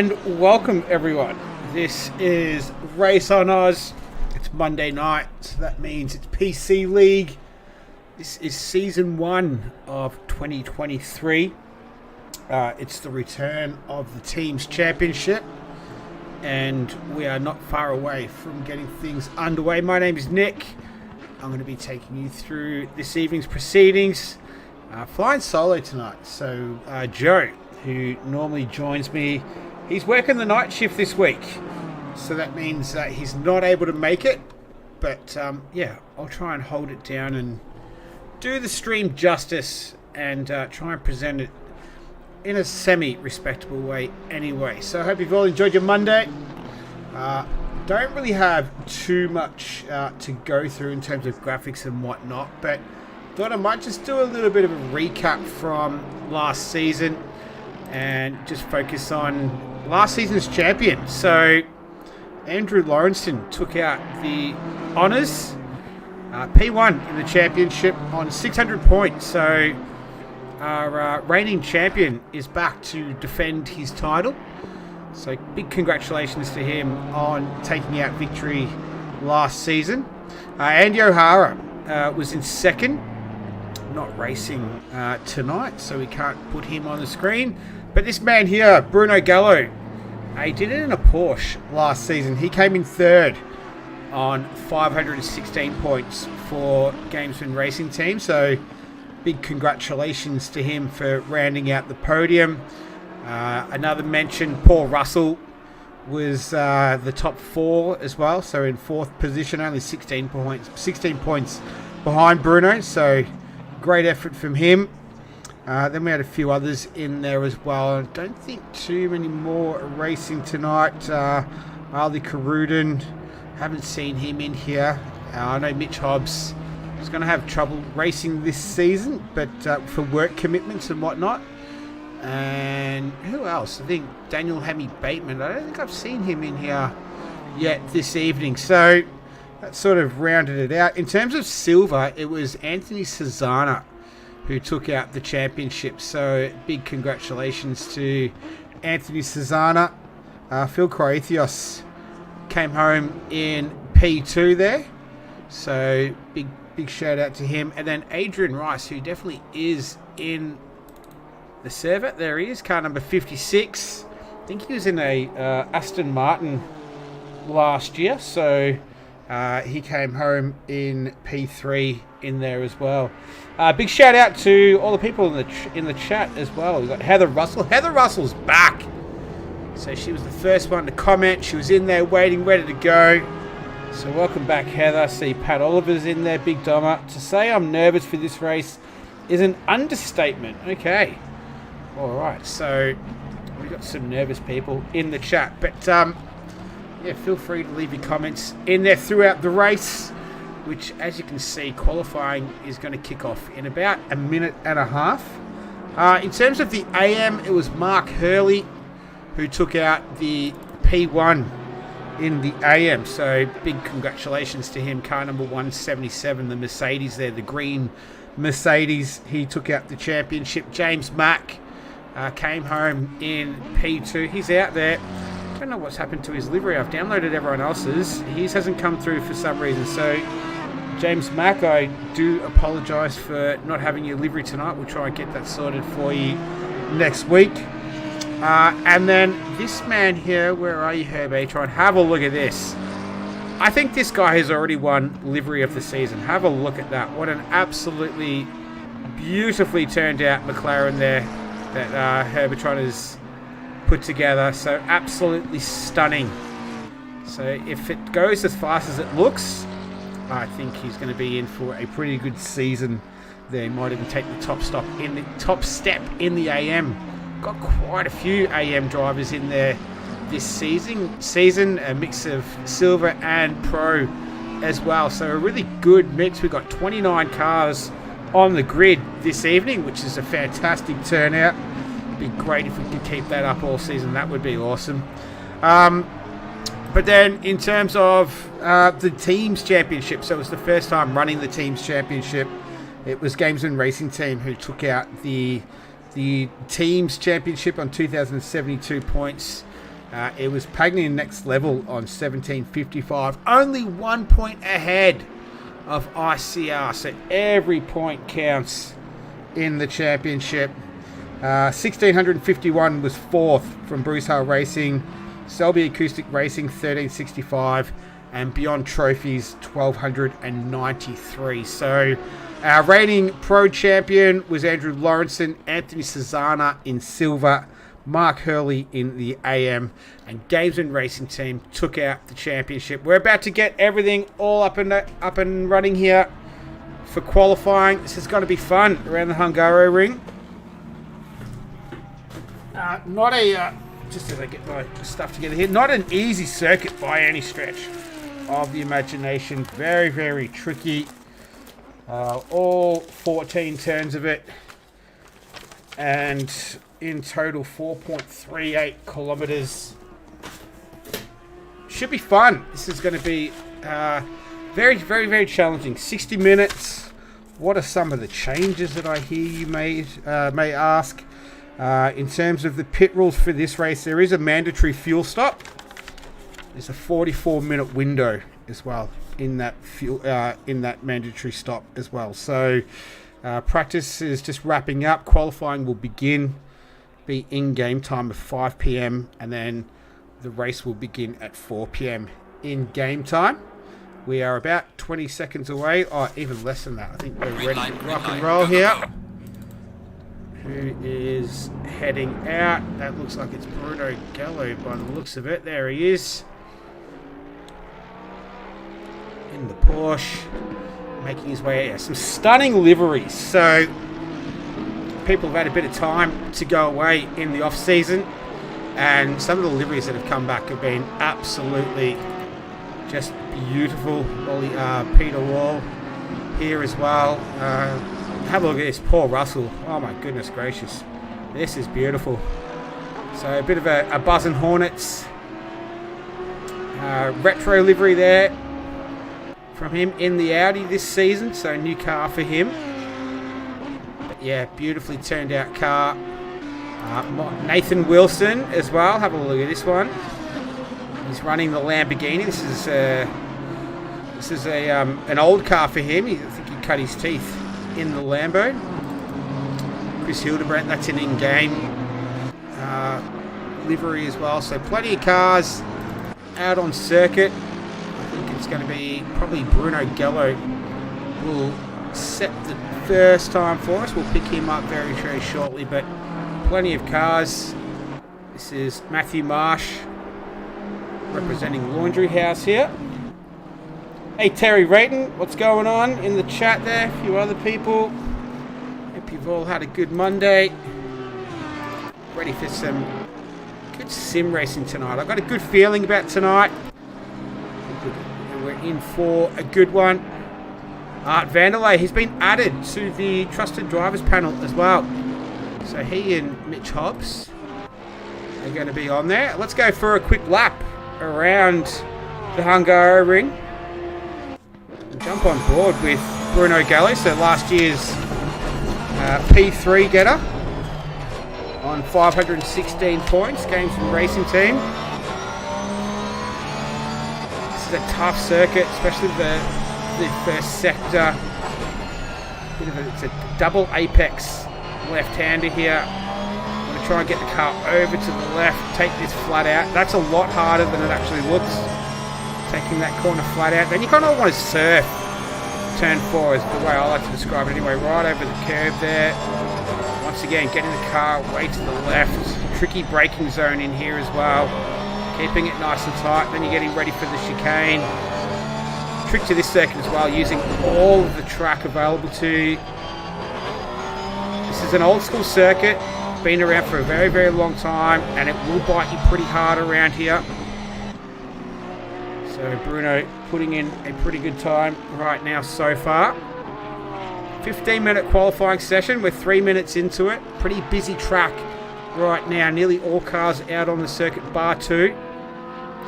and welcome everyone. This is Race on Oz. It's Monday night, so that means it's PC League. This is Season 1 of 2023. It's the return of the Teams Championship, and we are not far away from getting things underway. My name is Nick. I'm going to be taking you through this evening's proceedings. Flying solo tonight, so Joe, who normally joins me, he's working the night shift this week, so that means that he's not able to make it, but yeah, I'll try and hold it down and do the stream justice and try and present it in a semi-respectable way anyway. So I hope you've all enjoyed your Monday. Don't really have too much to go through in terms of graphics and whatnot, but thought I might just do a little bit of a recap from last season and just focus on last season's champion. So Andrew Lawrenson took out the honours, P1 in the championship on 600 points. So our reigning champion is back to defend his title. So big congratulations to him on taking out victory last season. Andy O'Hara was in second. Not racing tonight, so we can't put him on the screen. But this man here, Bruno Gallo, he did it in a Porsche last season. He came in third on 516 points for Gamesman Racing Team. So big congratulations to him for rounding out the podium. Another mention, Paul Russell was the top four as well. So in fourth position, only 16 points behind Bruno. So great effort from him. Then we had a few others in there as well. I don't think too many more racing tonight. Ali Karudin, haven't seen him in here. I know Mitch Hobbs is going to have trouble racing this season, but for work commitments and whatnot. And who else? I think Daniel Hammy Bateman. I don't think I've seen him in here yet this evening. So that sort of rounded it out. In terms of silver, it was Anthony Cesana who took out the championship. So big congratulations to Anthony Cesana. Phil Croathios came home in P2 there. So big shout out to him. And then Adrian Rice, who definitely is in the server. There he is, car number 56. I think he was in a Aston Martin last year. So he came home in P3 in there as well. Big shout out to all the people in the chat as well. We've got Heather Russell. Heather Russell's back. So she was the first one to comment. She was in there waiting, ready to go. So welcome back, Heather. See Pat Oliver's in there, Big Dommer. To say I'm nervous for this race is an understatement. Okay. All right. So we've got some nervous people in the chat. But yeah, feel free to leave your comments in there throughout the race, which, as you can see, qualifying is going to kick off in about a minute and a half. In terms of the AM, it was Mark Hurley who took out the P1 in the AM. So big congratulations to him. Car number 177, the Mercedes there, the green Mercedes. He took out the championship. James Mack came home in P2. He's out there. I don't know what's happened to his livery. I've downloaded everyone else's. His hasn't come through for some reason. So James Mack, I do apologise for not having your livery tonight. We'll try and get that sorted for you next week. And then this man here, where are you, Herb Atron? Have a look at this. I think this guy has already won livery of the season. Have a look at that. What an absolutely beautifully turned out McLaren there that Herbatron has put together. So absolutely stunning. So if it goes as fast as it looks, I think he's going to be in for a pretty good season there. He might even take the top step in the AM. Got quite a few AM drivers in there this season, a mix of silver and pro as well. So a really good mix. We've got 29 cars on the grid this evening, which is a fantastic turnout. It'd be great if we could keep that up all season. That would be awesome. But then in terms of the Teams Championship, so it was the first time running the Teams Championship. It was Gamesman Racing Team who took out the Teams Championship on 2,072 points. It was Pagnini next level on 17.55. Only 1 point ahead of ICR. So every point counts in the championship. 1651 was fourth from Bruce Hale Racing. Selby Acoustic Racing 1365. And Beyond Trophies 1293. So our reigning pro champion was Andrew Lawrenson, Anthony Cesana in silver, Mark Hurley in the AM, and Gamesman Racing Team took out the championship. We're about to get everything all up and running here for qualifying. This is going to be fun around the Hungaroring. Just as I get my stuff together here, not an easy circuit by any stretch of the imagination. Very, very tricky. All 14 turns of it, and in total 4.38 kilometers. Should be fun. This is going to be very, very, very challenging. 60 minutes. What are some of the changes that I hear you may ask? In terms of the pit rules for this race, there is a mandatory fuel stop. There's a 44-minute window as well in that mandatory stop as well. So practice is just wrapping up. Qualifying will be in game time of 5 p.m. and then the race will begin at 4 p.m. in game time. We are about 20 seconds away, or even less than that. I think we're ready to rock and roll here. Who is heading out? That looks like it's Bruno Gallo by the looks of it. There he is. In the Porsche. Making his way out. Some stunning liveries. So people have had a bit of time to go away in the off season, and some of the liveries that have come back have been absolutely just beautiful. Peter Wall here as well. Have a look at this, Paul Russell. Oh my goodness gracious, this is beautiful. So a bit of a Buzz and Hornets retro livery there from him in the Audi this season, so new car for him. But yeah, beautifully turned out car. Nathan Wilson as well. Have a look at this one. He's running the Lamborghini. This is an old car for him. I think he cut his teeth in the Lambo. Chris Hildebrandt, that's an in-game livery as well. So plenty of cars out on circuit. I think it's going to be probably Bruno Gallo will set the first time for us. We'll pick him up very, very shortly, but plenty of cars. This is Matthew Marsh representing Laundry House here. Hey Terry Rayton, what's going on in the chat there? A few other people. Hope you've all had a good Monday. Ready for some good sim racing tonight. I've got a good feeling about tonight. We're in for a good one. Art Vanderlei, he's been added to the Trusted Drivers panel as well. So he and Mitch Hobbs are going to be on there. Let's go for a quick lap around the Hungaroring. Jump on board with Bruno Gallo, so last year's P3 getter on 516 points, Gamesman Racing Team. This is a tough circuit, especially the first sector. It's a double apex left-hander here. I'm going to try and get the car over to the left, take this flat out. That's a lot harder than it actually looks. Taking that corner flat out. Then you kind of want to surf turn 4 is the way I like to describe it anyway. Right over the curb there. Once again, getting the car way to the left. Tricky braking zone in here as well. Keeping it nice and tight. Then you're getting ready for the chicane. Trick to this circuit as well, using all of the track available to you. This is an old school circuit. Been around for a very, very long time, and it will bite you pretty hard around here. So Bruno putting in a pretty good time right now so far. 15-minute qualifying session. We're 3 minutes into it. Pretty busy track right now. Nearly all cars out on the circuit, bar 2.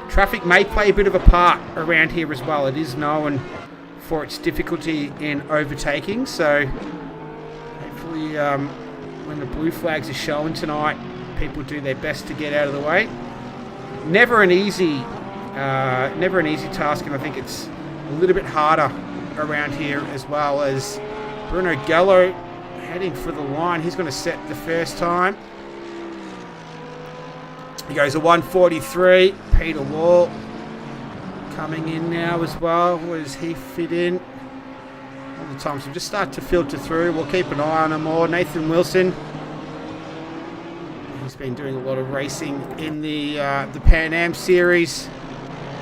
Traffic may play a bit of a part around here as well. It is known for its difficulty in overtaking. So hopefully when the blue flags are showing tonight, people do their best to get out of the way. never an easy task, and I think it's a little bit harder around here, as well as Bruno Gallo heading for the line. He's going to set the first time. He goes a 1:43. Peter Wall coming in now as well. Where does he fit in? All the times we just start to filter through. We'll keep an eye on him more. Nathan Wilson. He's been doing a lot of racing in the Pan Am series.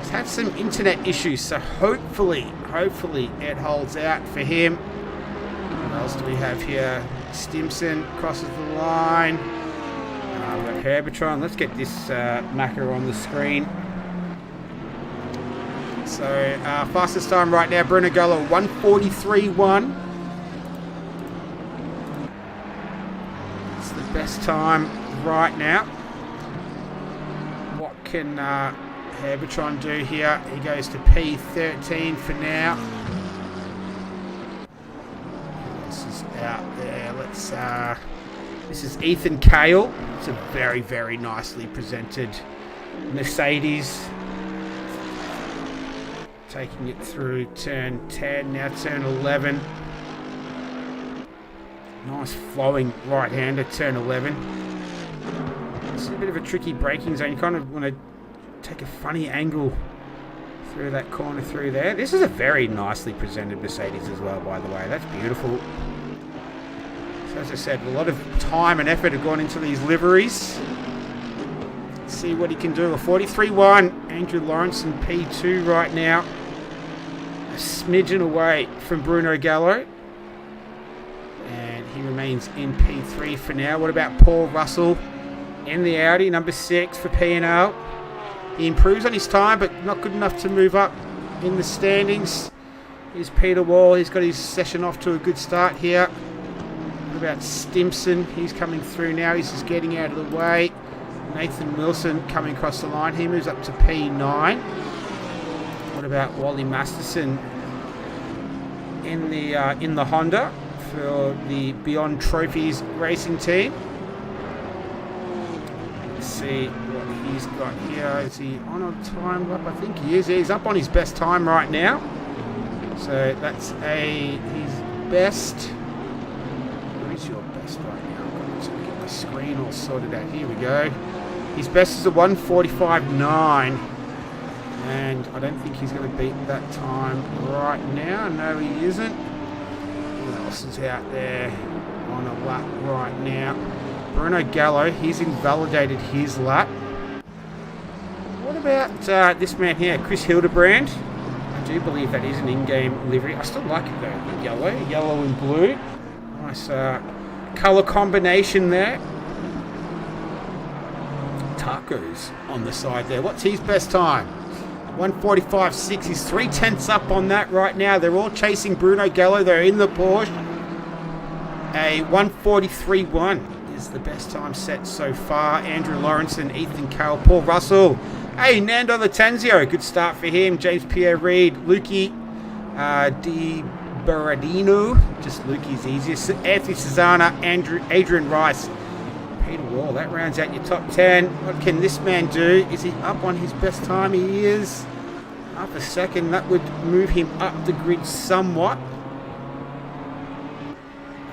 He's had some internet issues, so hopefully it holds out for him. What else do we have here? Stimson crosses the line. We've got Herbertron. Let's get this Macca on the screen. So fastest time right now, Bruno Gallo, 1:43.1. It's the best time right now. What can Herbertron do here? He goes to P13 for now. This is out there. This is Ethan Cale. It's a very, very nicely presented Mercedes. Taking it through turn 10, now turn 11. Nice flowing right-hander, turn 11. It's a bit of a tricky braking zone. You kind of want to take a funny angle through that corner through there. This is a very nicely presented Mercedes as well, by the way. That's beautiful. So as I said, a lot of time and effort have gone into these liveries. Let's see what he can do. A 43.1. Andrew Lawrence in P2 right now. A smidgen away from Bruno Gallo. And he remains in P3 for now. What about Paul Russell in the Audi, number 6 for P&O? He improves on his time, but not good enough to move up in the standings. Here's Peter Wall. He's got his session off to a good start here. What about Stimson? He's coming through now. He's just getting out of the way. Nathan Wilson coming across the line. He moves up to P9. What about Wally Masterson in the Honda for the Beyond Trophies racing team? Let's see what he's got here. Is he on a time lap? I think he is. He's up on his best time right now. So that's his best. Where is your best right now? I've got to get my screen all sorted out. Here we go. His best is a 1:45.9. And I don't think he's going to beat that time right now. No, he isn't. Who else is out there on a lap right now? Bruno Gallo, he's invalidated his lap. What about this man here, Chris Hildebrand? I do believe that is an in-game livery. I still like it though, the yellow and blue. Nice colour combination there. Tacos on the side there. What's his best time? 1:45.6. He's 3/10 up on that right now. They're all chasing Bruno Gallo. They're in the Porsche. A 1:43.1 is the best time set so far. Andrew Lawrence and Ethan Cale. Paul Russell. Hey, Nando Latenzio. Good start for him. James Pierre Reid. Lukey Di Baradino. Just Lukey's easiest. Anthony Susanna. Adrian Rice. Peter Wall, that rounds out your top 10. What can this man do? Is he up on his best time? He is. Up a second, that would move him up the grid somewhat.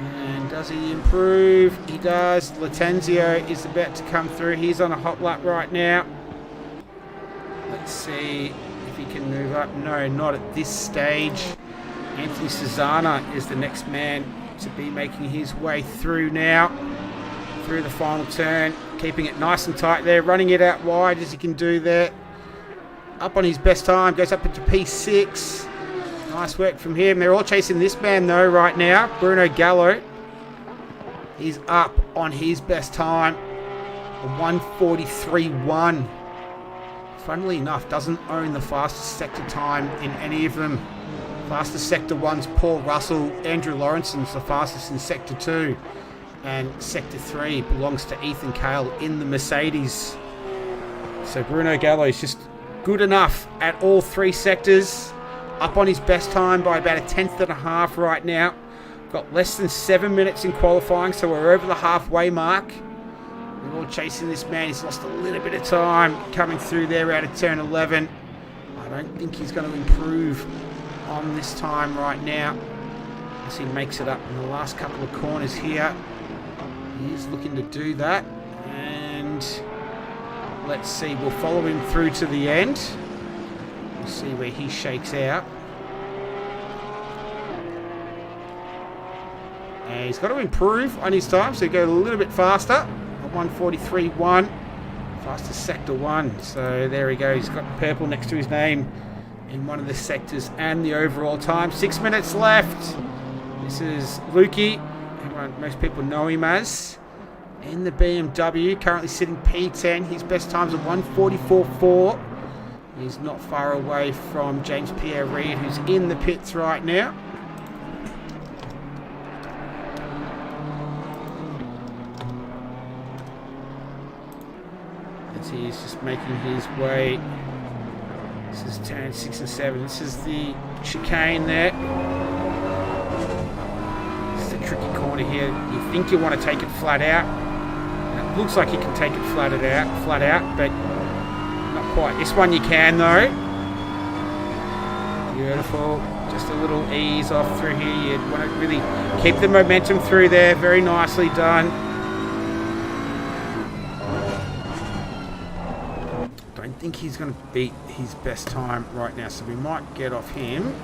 And does he improve? He does. Latenzio is about to come through. He's on a hot lap right now. Let's see if he can move up. No, not at this stage. Anthony Susanna is the next man to be making his way through now. Through the final turn, keeping it nice and tight there, running it out wide as he can do there. Up on his best time, goes up into P6. Nice work from him. They're all chasing this man though right now, Bruno Gallo. He's up on his best time, a 1:43.1. Funnily enough, doesn't own the fastest sector time in any of them. Fastest sector one's Paul Russell. Andrew Lawrenson's the fastest in sector 2. And sector 3 belongs to Ethan Cale in the Mercedes. So Bruno Gallo is just good enough at all 3 sectors. Up on his best time by about 1/10.5 right now. Got less than 7 minutes in qualifying, so we're over the halfway mark. They're all chasing this man. He's lost a little bit of time coming through there out of turn 11. I don't think he's going to improve on this time right now as he makes it up in the last couple of corners here. He is looking to do that, and let's see, we'll follow him through to the end. We'll see where he shakes out. And he's got to improve on his time, so he go a little bit faster. A 1:43.1, fastest sector 1. So there he goes. He's got purple next to his name in one of the sectors and the overall time. 6 minutes left. This is Lukey, most people know him as, in the BMW, currently sitting P10. His best time's a 1:44.4. He's not far away from James Pierre Reid, who's in the pits right now. As he is just making his way. This is turn 6 and 7. This is the chicane there. Tricky corner here. You think you want to take it flat out. And it looks like you can take it flat out, but not quite. This one you can though. Beautiful. Just a little ease off through here. You want to really keep the momentum through there. Very nicely done. Don't think he's going to beat his best time right now, so we might get off him.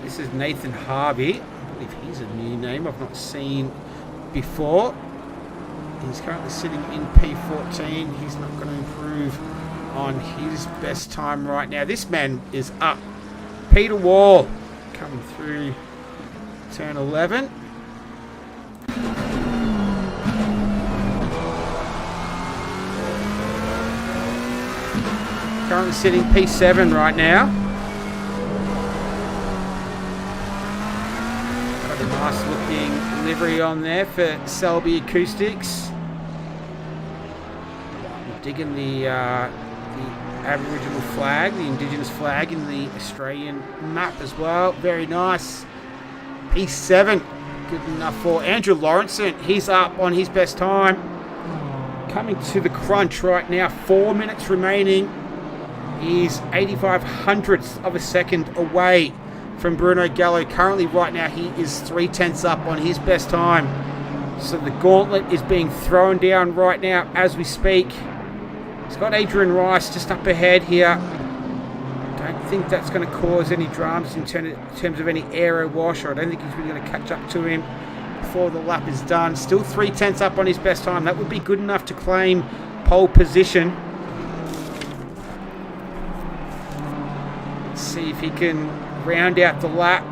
This is Nathan Harvey. I believe he's a new name I've not seen before. He's currently sitting in P14. He's not going to improve on his best time right now. This man is up. Peter Wall coming through turn 11. Currently sitting P7 right now. Nice looking livery on there for Selby Acoustics. We're digging the Aboriginal flag, the Indigenous flag in the Australian map as well. Very nice. P7, good enough for Andrew Lawrenson. He's up on his best time. Coming to the crunch right now. 4 minutes remaining. He's 85 hundredths of a second away from Bruno Gallo. Currently right now he is 3/10 up on his best time. So the gauntlet is being thrown down right now as we speak. He's got Adrian Rice just up ahead here. Don't think that's going to cause any dramas in terms of any aero wash, or I don't think he's really going to catch up to him before the lap is done. Still 3/10 up on his best time. That would be good enough to claim pole position. Let's see if he can round out the lap.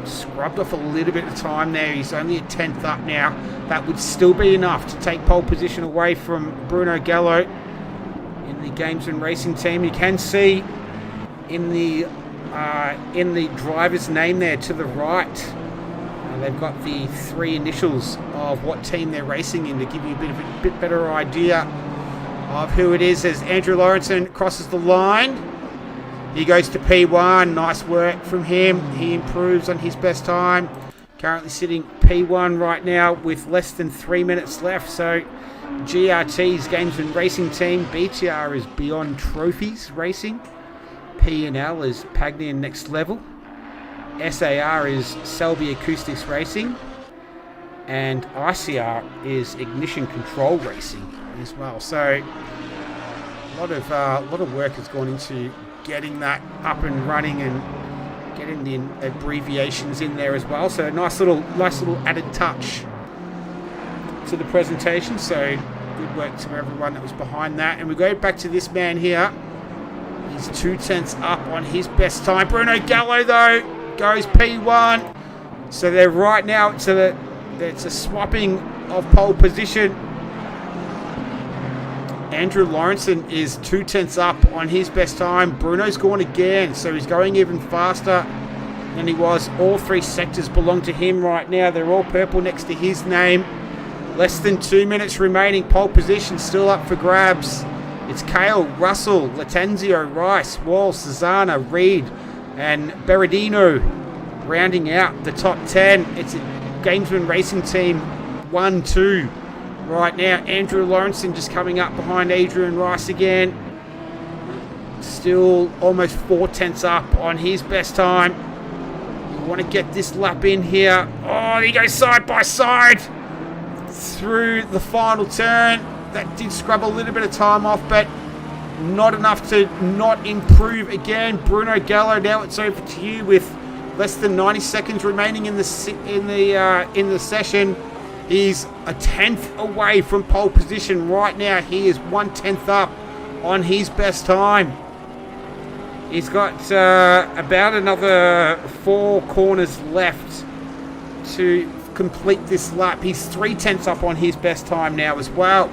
Scrubbed off a little bit of time there. He's only a 10th up now. That would still be enough to take pole position away from Bruno Gallo in the Games and Racing team. You can see in the driver's name there to the right, they've got the 3 initials of what team they're racing in to give you a bit better idea of who it is. As Andrew Lawrenson crosses the line, he goes to P1. Nice work from him. He improves on his best time. Currently sitting P1 right now with less than 3 minutes left. So GRT's Games and Racing team. BTR is Beyond Trophies Racing. P&L is Pagnian Next Level. SAR is Selby Acoustics Racing. And ICR is Ignition Control Racing as well. So a lot of work has gone into getting that up and running and getting the abbreviations in there as well. So nice little added touch to the presentation. So good work to everyone that was behind that. And we go back to this man here. He's 2/10 up on his best time. Bruno Gallo though goes P1. So they're right now. It's a swapping of pole position. Andrew Lawrenson is 2/10 up on his best time. Bruno's gone again, so he's going even faster than he was. All 3 sectors belong to him right now. They're all purple next to his name. Less than 2 minutes remaining. Pole position still up for grabs. It's Kale, Russell, Latenzio, Rice, Wall, Susanna, Reed, and Berardino rounding out the top 10. It's a Gamesman Racing Team 1-2 right now. Andrew Lawrenson just coming up behind Adrian Rice again. Still almost 4 tenths up on his best time. You want to get this lap in here. Oh, he goes side by side through the final turn. That did scrub a little bit of time off, but not enough to not improve again. Bruno Gallo, now it's over to you with less than 90 seconds remaining in the session. He's a tenth away from pole position right now. He is 1/10 up on his best time. He's got about another 4 corners left to complete this lap. He's 3/10 up on his best time now as well.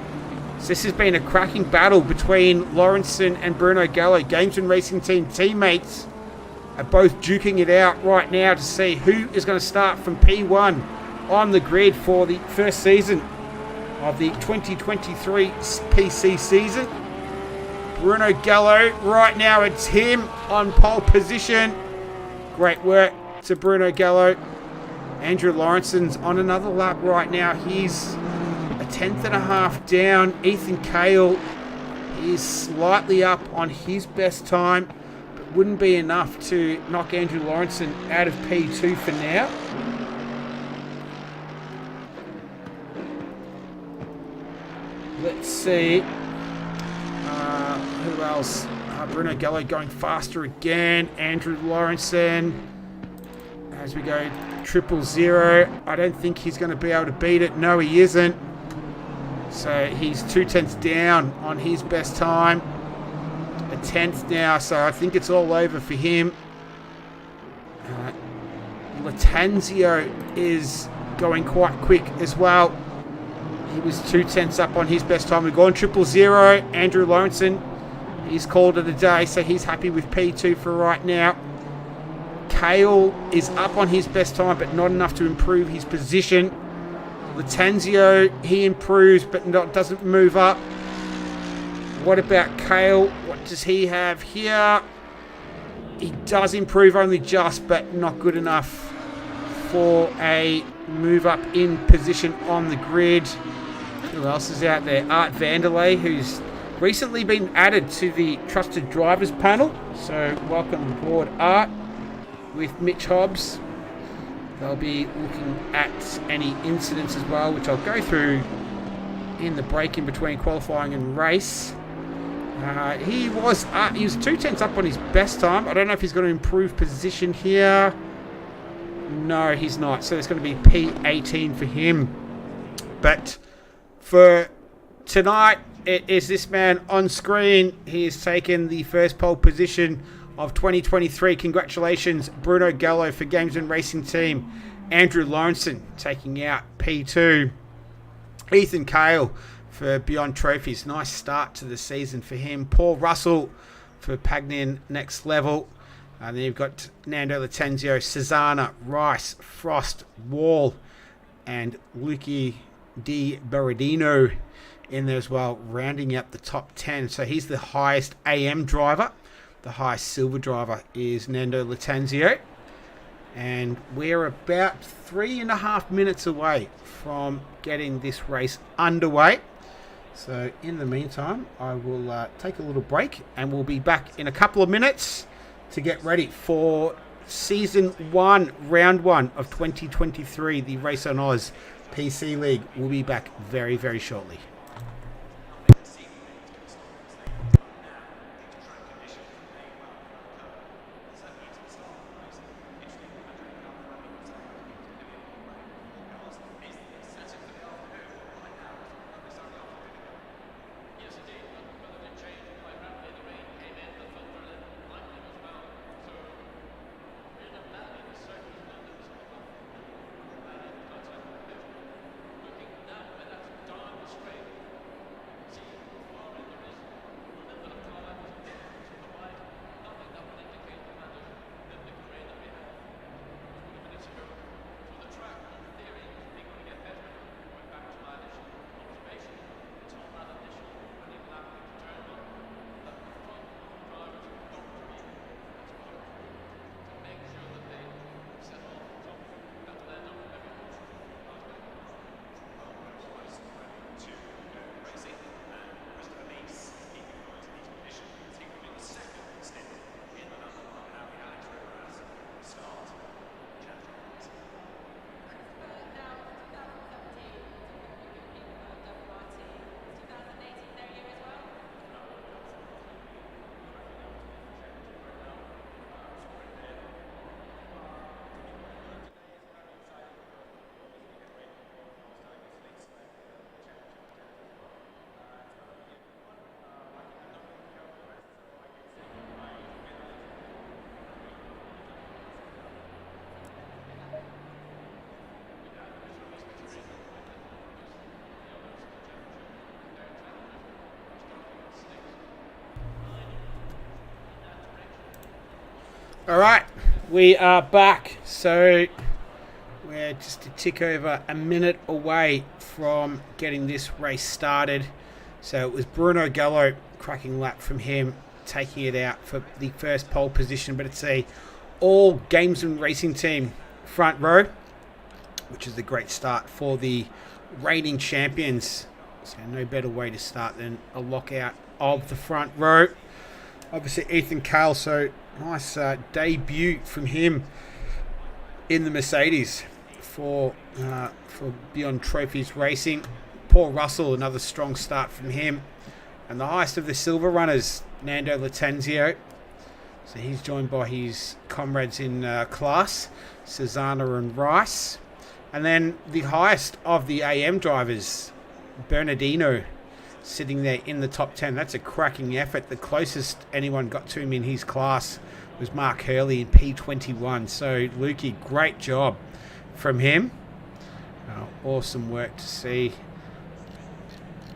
So this has been a cracking battle between Lawrenson and Bruno Gallo. Gamesman Racing Team teammates are both duking it out right now to see who is going to start from P1 on the grid for the first season of the 2023 PC season. Bruno Gallo, right now it's him on pole position. Great work to Bruno Gallo. Andrew Lawrenson's on another lap right now. He's a 10.5 down. Ethan Cale is slightly up on his best time, but wouldn't be enough to knock Andrew Lawrenson out of P2 for now. Let's see. Who else? Bruno Gallo going faster again. Andrew Lawrenson. As we go 000. I don't think he's going to be able to beat it. No, he isn't. So he's 2 tenths down on his best time. A tenth now, so I think it's all over for him. Latanzio is going quite quick as well. He was 2 tenths up on his best time. We've gone 000. Andrew Lawrenson, he's called it a day, so he's happy with P2 for right now. Cale is up on his best time, but not enough to improve his position. Latanzio, he improves, but doesn't move up. What about Cale? What does he have here? He does improve only just, but not good enough for a move up in position on the grid. Who else is out there? Art Vanderlei, who's recently been added to the Trusted Drivers panel. So welcome aboard, Art, with Mitch Hobbs. They'll be looking at any incidents as well, which I'll go through in the break in between qualifying and race. He was 2 tenths up on his best time. I don't know if he's going to improve position here. No, he's not. So it's going to be P18 for him. But for tonight, it is this man on screen. He has taken the first pole position of 2023. Congratulations, Bruno Gallo for Gamesman Racing Team. Andrew Lawrenson taking out P2. Ethan Cale for Beyond Trophies. Nice start to the season for him. Paul Russell for Pagnan Next Level. And then you've got Nando Latanzio, Cesana, Rice, Frost, Wall, and Lucky Di Berardino in there as well, rounding out the top 10. So he's the highest AM driver. The highest silver driver is Nando Latanzio. And we're about 3.5 minutes away from getting this race underway. So in the meantime, I will take a little break and we'll be back in a couple of minutes to get ready for Season 1, Round 1 of 2023, the Race on Oz PC League. We'll be back very, very shortly. Straight All right, we are back. So we're just a tick over a minute away from getting this race started. So it was Bruno Gallo, cracking lap from him, taking it out for the first pole position. But it's a all Games and Racing team front row, which is a great start for the reigning champions. So no better way to start than a lockout of the front row. Obviously Ethan Cale, so nice debut from him in the Mercedes for Beyond Trophies Racing. Paul Russell, another strong start from him. And the highest of the silver runners, Nando Latenzio. So he's joined by his comrades in class, Cesana and Rice. And then the highest of the AM drivers, Bernardino, sitting there in the top 10. That's a cracking effort. The closest anyone got to him in his class was Mark Hurley in P21. So, Lukey, great job from him. Awesome work to see.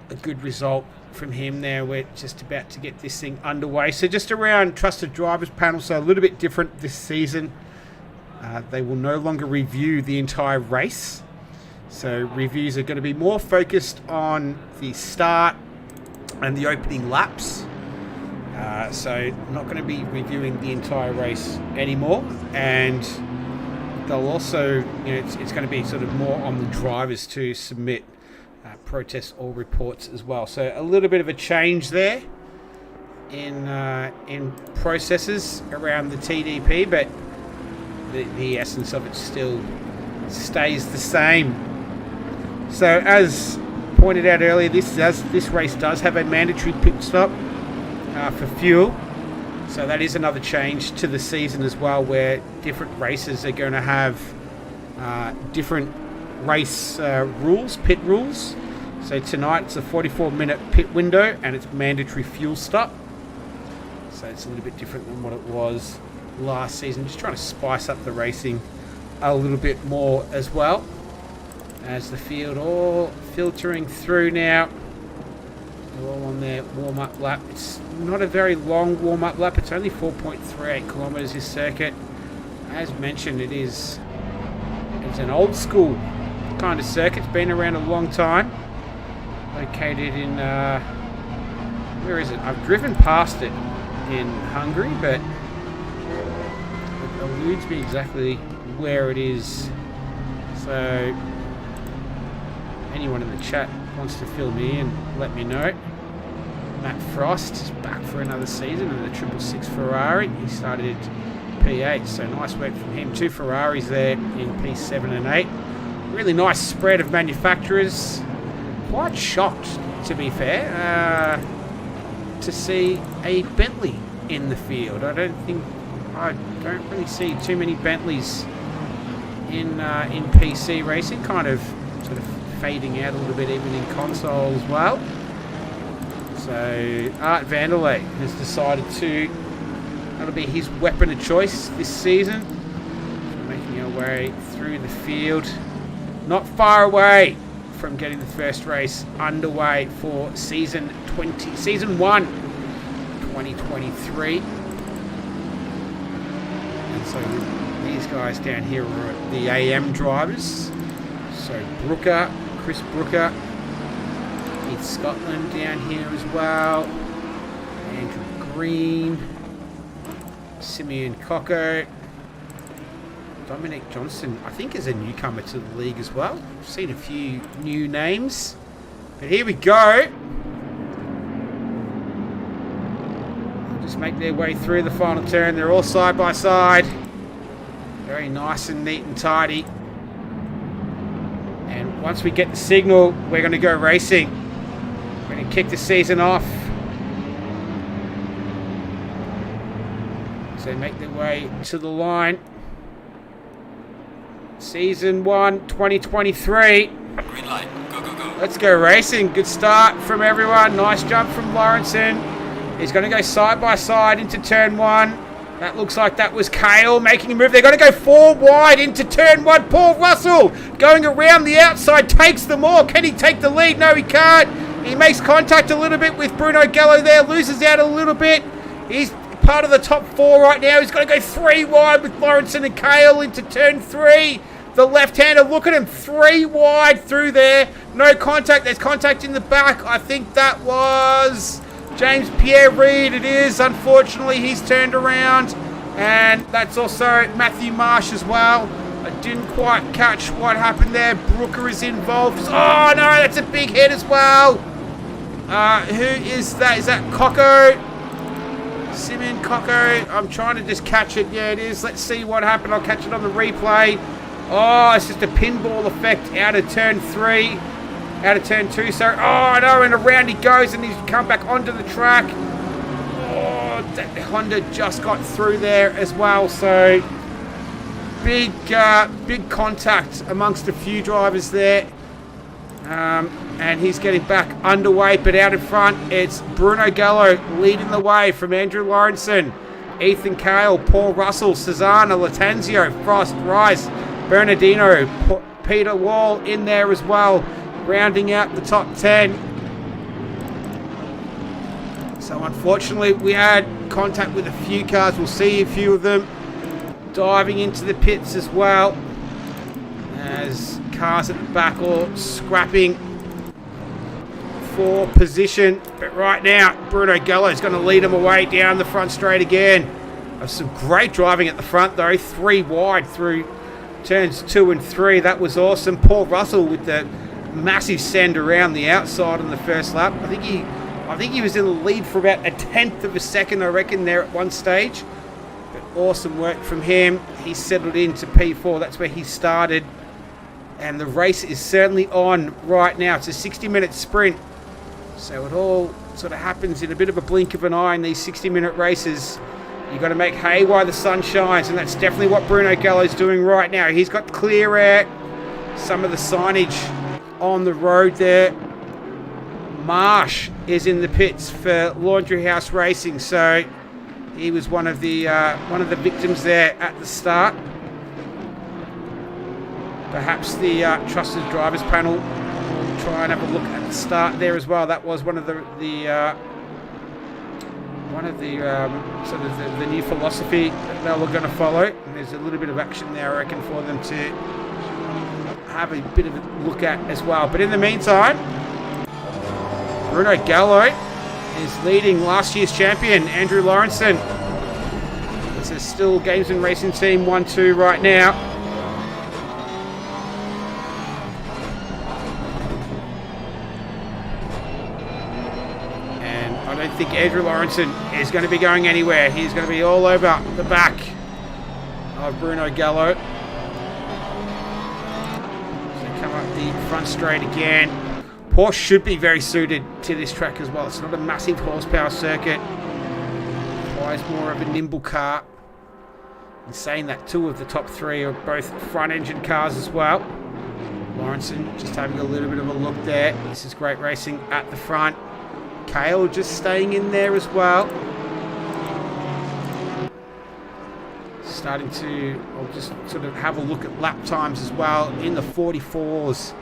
A good result from him there. We're just about to get this thing underway. So, just around Trusted Drivers panel, so a little bit different this season. They will no longer review the entire race. So reviews are going to be more focused on the start and the opening laps. So not going to be reviewing the entire race anymore. And they'll also, it's going to be sort of more on the drivers to submit protests or reports as well. So a little bit of a change there in processes around the TDP, but the essence of it still stays the same. So as pointed out earlier, this race does have a mandatory pit stop for fuel. So that is another change to the season as well, where different races are going to have different race rules, pit rules. So tonight it's a 44-minute pit window and it's mandatory fuel stop. So it's a little bit different than what it was last season. Just trying to spice up the racing a little bit more as well. As the field all filtering through now. They're all on their warm-up lap. It's not a very long warm-up lap. It's only 4.38 kilometres this circuit. As mentioned, it's an old school kind of circuit. It's been around a long time. Located in, where is it? I've driven past it in Hungary, but it eludes me exactly where it is. So anyone in the chat wants to fill me in, let me know. Matt Frost is back for another season in the 666 Ferrari. He started P8, so nice work from him. 2 Ferraris there in P7 and 8. Really nice spread of manufacturers. Quite shocked, to be fair, to see a Bentley in the field. I don't really see too many Bentleys in PC racing. Kind of sort of fading out a little bit even in console as well. So Art Vanderlei has decided that'll be his weapon of choice this season. Making our way through the field. Not far away from getting the first race underway for season 1 2023. And so these guys down here are the AM drivers. So Chris Brooker, Keith Scotland down here as well, Andrew Green, Simeon Cocco, Dominic Johnson, I think is a newcomer to the league as well. I've seen a few new names, but here we go. They'll just make their way through the final turn. They're all side by side, very nice and neat and tidy. And once we get the signal, we're going to go racing. We're going to kick the season off. So they make their way to the line. Season 1, 2023. Green light. Go, go, go. Let's go racing. Good start from everyone. Nice jump from Lawrenson. He's going to go side by side into turn 1. That looks like that was Cale making a move. They're going to go 4 wide into turn 1. Paul Russell going around the outside, takes them all. Can he take the lead? No, he can't. He makes contact a little bit with Bruno Gallo there, loses out a little bit. part of the top 4 right now. He's got to go 3 wide with Lawrenson and Kale into turn 3. The left-hander, look at him, 3 wide through there. No contact. There's contact in the back. I think that was James Pierre Reid. It is. Unfortunately, he's turned around. And that's also Matthew Marsh as well. I didn't quite catch what happened there. Brooker is involved. Oh, no, that's a big hit as well. Who is that? Is that Coco? Simon Coco. I'm trying to just catch it. Yeah, it is. Let's see what happened. I'll catch it on the replay. Oh, it's just a pinball effect out of turn 3. Out of turn 2, sorry. Oh, no, and around he goes, and he's come back onto the track. Oh, that Honda just got through there as well. So, big contact amongst a few drivers there. And he's getting back underway, but out in front, it's Bruno Gallo leading the way from Andrew Lawrenson, Ethan Kale, Paul Russell, Cesana, Latanzio, Frost, Rice, Bernardino, Peter Wall in there as well, rounding out the top 10. So unfortunately, we had contact with a few cars. We'll see a few of them diving into the pits as well, as cars at the back all scrapping for position. But right now, Bruno Gallo is going to lead them away down the front straight again. Some great driving at the front though, 3 wide through turns 2 and 3. That was awesome. Paul Russell with the massive send around the outside on the first lap. I think he was in the lead for about 1/10 of a second, I reckon, there at one stage. But awesome work from him. He settled into P4. That's where he started. And the race is certainly on right now. It's a 60-minute sprint. So it all sort of happens in a bit of a blink of an eye in these 60-minute races. You've got to make hay while the sun shines, and that's definitely what Bruno Gallo's doing right now. He's got clear air, some of the signage on the road there. Marsh is in the pits for Laundry House Racing, so he was one of the victims there at the start. Perhaps the Trusted Drivers panel will try and have a look at the start there as well. That was one of the sort of the new philosophy that they were going to follow. And there's a little bit of action there, I reckon, for them to have a bit of a look at as well. But in the meantime, Bruno Gallo is leading last year's champion, Andrew Lawrenson. This is still Gamesman Racing Team 1-2 right now. I don't think Andrew Lawrenson is going to be going anywhere. He's going to be all over the back of Bruno Gallo. So come up the front straight again. Porsche should be very suited to this track as well. It's not a massive horsepower circuit. It requires more of a nimble car. In saying that, 2 of the top 3 are both front engine cars as well. Lawrenson just having a little bit of a look there. This is great racing at the front. Kale just staying in there as well. Starting to, I'll just sort of have a look at lap times as well. In the 44s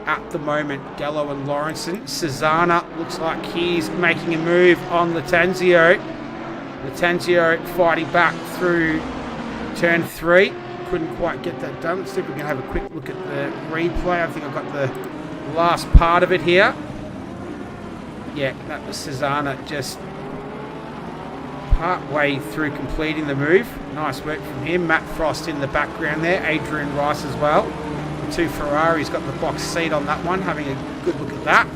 at the moment, Gallo and Lawrenson. Cesana looks like he's making a move on Latanzio. Latanzio fighting back through turn 3. Couldn't quite get that done. Let's see if we can have a quick look at the replay. I think I've got the last part of it here. Yeah, that was Cesana just part way through completing the move. Nice work from him. Matt Frost in the background there. Adrian Rice as well. The 2 Ferraris got the box seat on that one. Having a good look at that.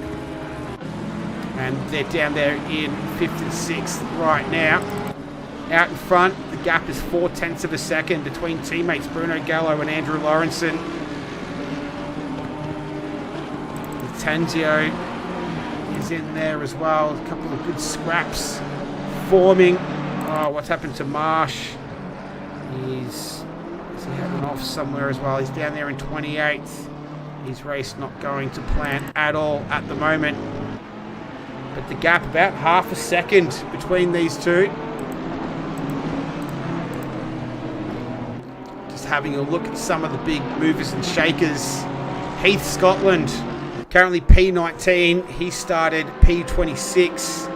And they're down there in 5th and 6th right now. Out in front, the gap is 0.4 of a second between teammates Bruno Gallo and Andrew Lawrenson. Latanzio is in there as well. A couple of good scraps forming. Oh, what's happened to Marsh? Is he heading off somewhere as well? He's down there in 28th. His race not going to plan at all at the moment. But the gap about half a second between these two. Just having a look at some of the big movers and shakers. Heath Scotland, currently P19. He started P26.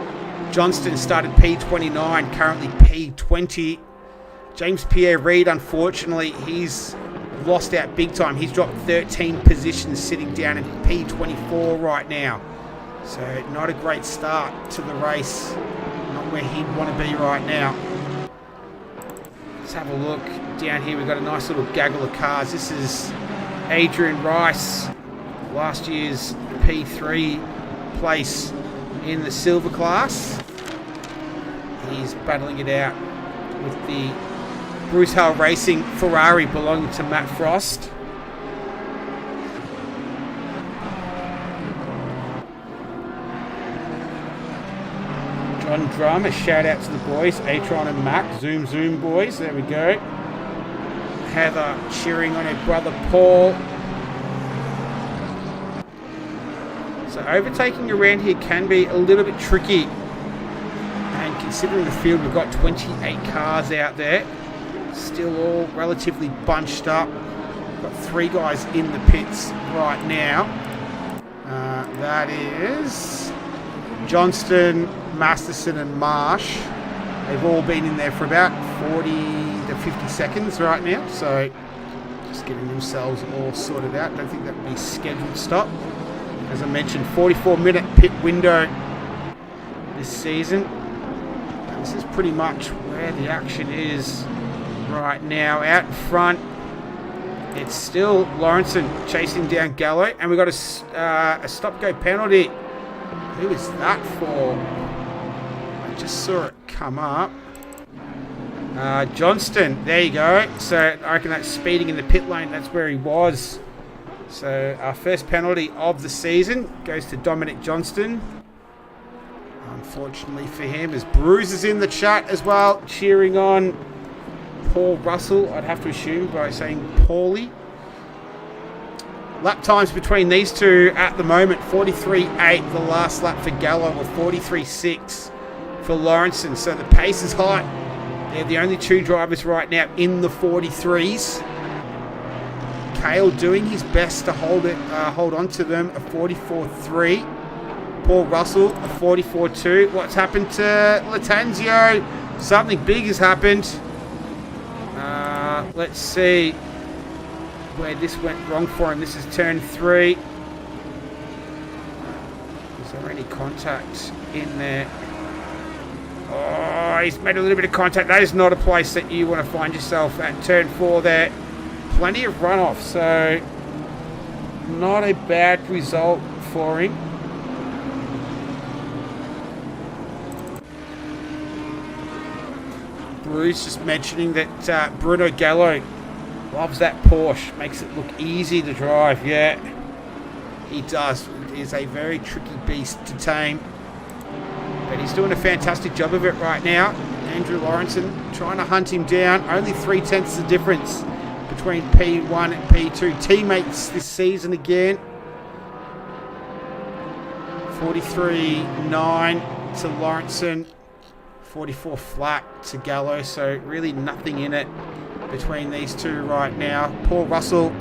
Johnston started P29, currently P20. James Pierre-Reid, unfortunately, he's lost out big time. He's dropped 13 positions, sitting down at P24 right now. So not a great start to the race. Not where he'd want to be right now. Let's have a look. Down here we've got a nice little gaggle of cars. This is Adrian Rice, last year's P3 place in the silver class. He's battling it out with the Bruce Hale Racing Ferrari belonging to Matt Frost. John Drum, a shout out to the boys, Atron and Mac, zoom boys, there we go. Heather cheering on her brother Paul. So overtaking around here can be a little bit tricky. And considering the field, we've got 28 cars out there. Still all relatively bunched up. Got 3 guys in the pits right now. That is Johnston, Masterson and Marsh. They've all been in there for about 40 to 50 seconds right now. So just getting themselves all sorted out. Don't think that would be scheduled stop. As I mentioned, 44-minute pit window this season. And this is pretty much where the action is right now. Out in front, it's still Lawrenson chasing down Gallo, and we've got a stop-go penalty. Who is that for? I just saw it come up. Johnston, there you go. So I reckon that's speeding in the pit lane. That's where he was. So our first penalty of the season goes to Dominic Johnston. Unfortunately for him, as Bruce is in the chat as well, cheering on Paul Russell, I'd have to assume, by saying Paulie. Lap times between these two at the moment, 43.8 the last lap for Gallo, or 43.6 for Lawrenson. So the pace is high. They're the only 2 drivers right now in the 43s. Cale doing his best to hold on to them, a 44.3. Paul Russell, a 44.2. What's happened to Latanzio? Something big has happened. Let's see where this went wrong for him. This is turn 3. Is there any contact in there? Oh, he's made a little bit of contact. That is not a place that you want to find yourself at turn 4 there. Plenty of runoff, so not a bad result for him. Bruce just mentioning that Bruno Gallo loves that Porsche, makes it look easy to drive. Yeah, he does. It is a very tricky beast to tame, but he's doing a fantastic job of it right now. Andrew Lawrenson trying to hunt him down. Only 0.3 of difference between P1 and P2. Teammates this season again. 43.9 to Lawrenson. 44 flat to Gallo, so really nothing in it between these two right now. Paul Russell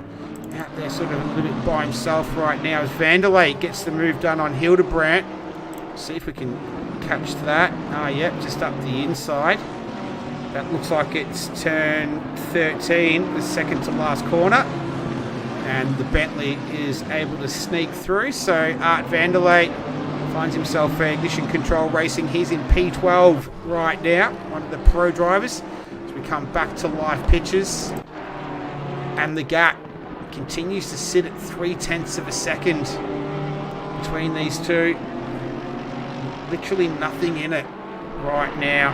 out there sort of a little bit by himself right now as Vanderlei gets the move done on Hildebrandt. See if we can catch that. Yep, just up the inside. That looks like it's turn 13, the second to last corner. And the Bentley is able to sneak through, so Art Vanderlei finds himself for Ignition Control Racing. He's in P12 right now, one of the pro drivers. As we come back to live pictures. And the gap continues to sit at 0.3 of a second between these two. Literally nothing in it right now.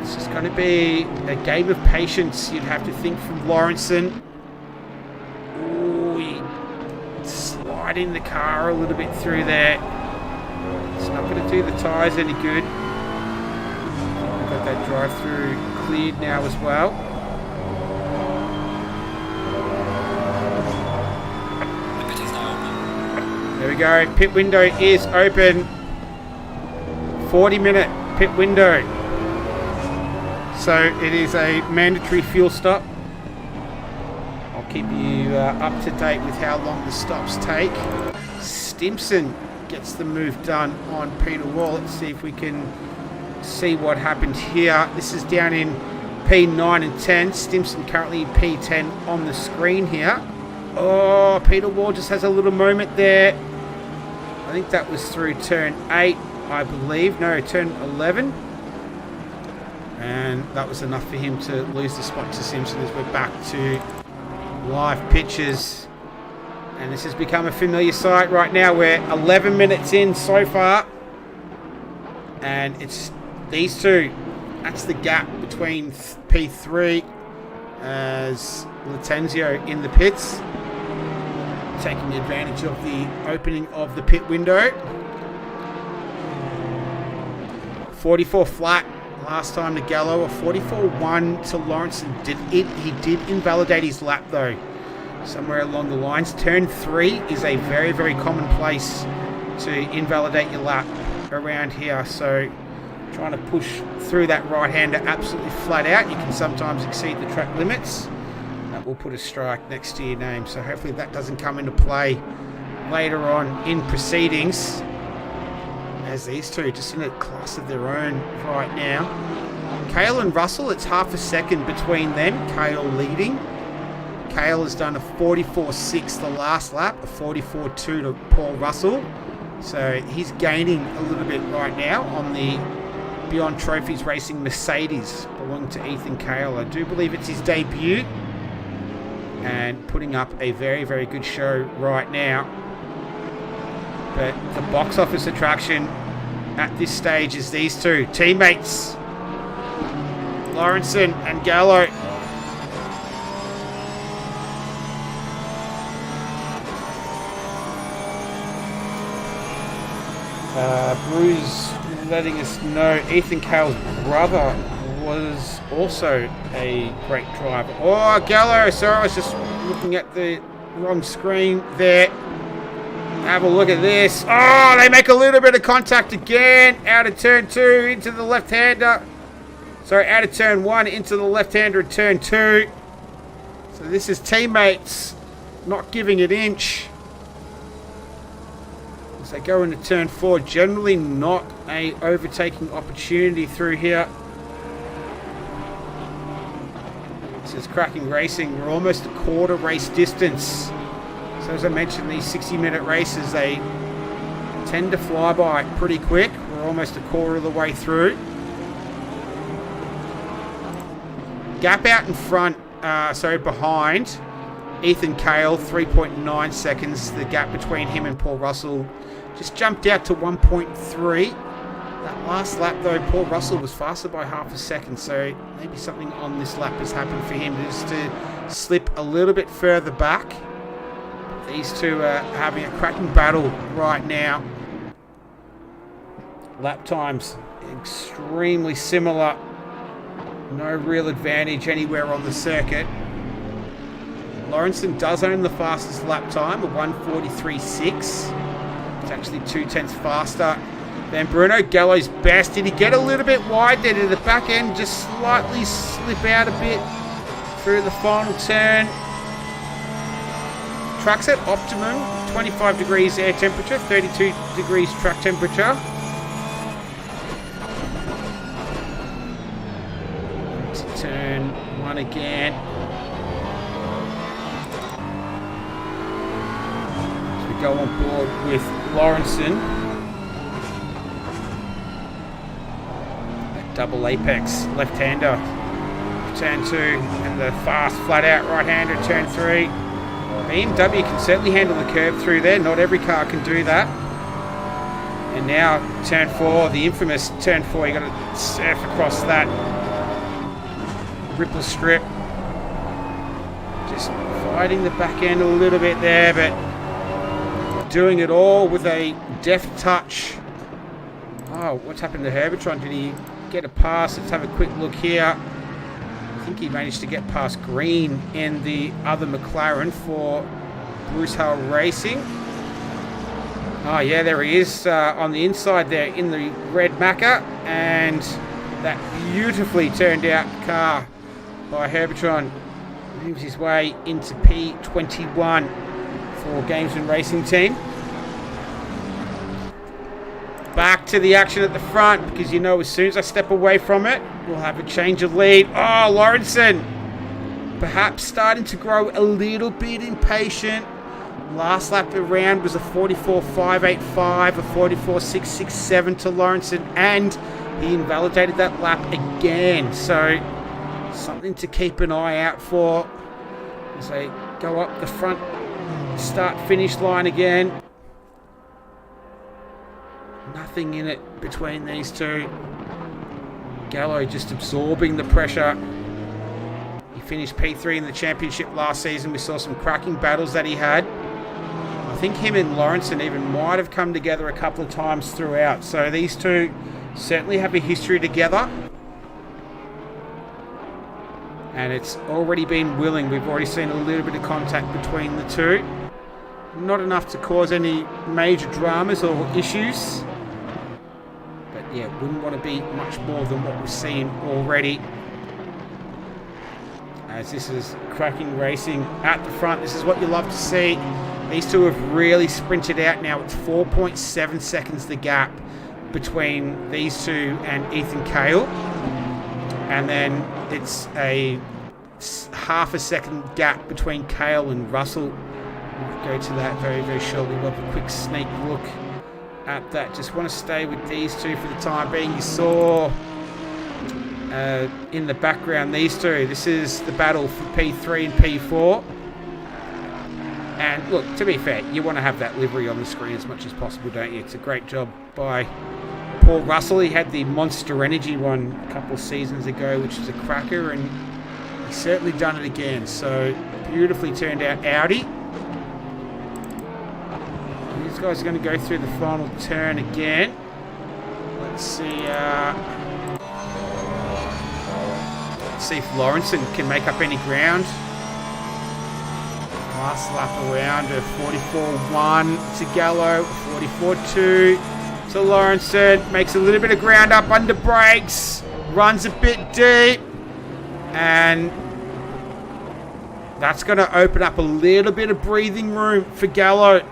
It's just going to be a game of patience, you'd have to think, from Lawrenson. Sliding the car a little bit through there. It's not going to do the tyres any good. We've got that drive-through cleared now as well. The pit is now open. There we go. Pit window is open. 40-minute pit window. So it is a mandatory fuel stop. I'll keep you up to date with how long the stops take. Stimson gets the move done on Peter Wall. Let's see if we can see what happened here. This is down in P9 and 10. Stimson currently in P10 on the screen here. Oh, Peter Wall just has a little moment there. I think that was through turn 8, I believe. No, turn 11. And that was enough for him to lose the spot to Simpson as we're back to live pitches. And this has become a familiar sight right now. We're 11 minutes in so far. And it's these two. That's the gap between P3 as Latenzio in the pits, taking advantage of the opening of the pit window. 44 flat last time to Gallo, a 44-1 to Lawrence. He did invalidate his lap though, somewhere along the lines. Turn 3 is a very, very common place to invalidate your lap around here. So trying to push through that right-hander absolutely flat out, you can sometimes exceed the track limits. That will put a strike next to your name. So hopefully that doesn't come into play later on in proceedings, as these two just in a class of their own right now. Cale and Russell, it's half a second between them. Cale leading. Cale has done a 44.6 the last lap, a 44.2 to Paul Russell. So he's gaining a little bit right now on the Beyond Trophies Racing Mercedes belonging to Ethan Cale. I do believe it's his debut, and putting up a very, very good show right now. But the box office attraction at this stage is these two teammates, Lawrenson and Gallo. Bruce letting us know Ethan Cale's brother was also a great driver. Oh, Gallo, sorry, I was just looking at the wrong screen there. Have a look at this. Oh, they make a little bit of contact again. Out of turn 2 into the left-hander. Sorry, out of turn 1 into the left-hander at turn 2. So this is teammates not giving an inch. As they go into turn 4, generally not a overtaking opportunity through here. This is cracking racing. We're almost a quarter race distance. So as I mentioned, these 60-minute races, they tend to fly by pretty quick. We're almost a quarter of the way through. Gap out in front, behind Ethan Cale, 3.9 seconds. The gap between him and Paul Russell just jumped out to 1.3. That last lap though, Paul Russell was faster by half a second, so maybe something on this lap has happened for him just to slip a little bit further back. These two are having a cracking battle right now. Lap times extremely similar. No real advantage anywhere on the circuit. Lawrenson does own the fastest lap time, a 1:43.6. It's actually 0.2 faster than Bruno. Gallo's best. Did he get a little bit wide there? Did the back end just slightly slip out a bit through the final turn? Track's at optimum, 25 degrees air temperature, 32 degrees track temperature. Turn 1 again. As we go on board with Lawrenson. That double apex left-hander. Turn 2 and the fast flat-out right-hander, turn 3. BMW can certainly handle the curb through there. Not every car can do that. And now turn 4, the infamous turn 4. You've got to surf across that ripple strip. Just fighting the back end a little bit there, but doing it all with a deft touch. Oh, what's happened to Herbertron? Did he get a pass? Let's have a quick look here. I think he managed to get past Green in the other McLaren for Bruce Hull Racing. Oh yeah, there he is on the inside there in the red Macca, and that beautifully turned out car by Herbertron moves his way into P21 for Games and Racing Team. to the action at the front, because you know as soon as I step away from it, we'll have a change of lead. Oh, Lawrenson perhaps starting to grow a little bit impatient. Last lap around was a 44.585, a 44.667 to Lawrenson, and he invalidated that lap again. So something to keep an eye out for as they go up the front start-finish line again. Nothing in it between these two. Gallo just absorbing the pressure. He finished P3 in the championship last season. We saw some cracking battles that he had. I think him and Lawrenson even might have come together a couple of times throughout. So these two certainly have a history together. And it's already been willing. We've already seen a little bit of contact between the two. Not enough to cause any major dramas or issues. But yeah, wouldn't want to be much more than what we've seen already. As this is cracking racing at the front. This is what you love to see. These two have really sprinted out now. It's 4.7 seconds the gap between these two and Ethan Cale. And then it's a half a second gap between Cale and Russell. We'll go to that very, very shortly. We'll have a quick sneak look at that. Just want to stay with these two for the time being. You saw in the background these two. This is the battle for P3 and P4. And look, to be fair, you want to have that livery on the screen as much as possible, don't you? It's a great job by Paul Russell. He had the Monster Energy one a couple of seasons ago, which is a cracker, and he's certainly done it again. So, beautifully turned out Audi. And these guys are going to go through the final turn again. Let's see. Let's see if Lawrenson can make up any ground. Last lap around, a 44.1 to Gallo, 44.2 to Lawrenson. Makes a little bit of ground up under brakes. Runs a bit deep. And that's going to open up a little bit of breathing room for Gallo.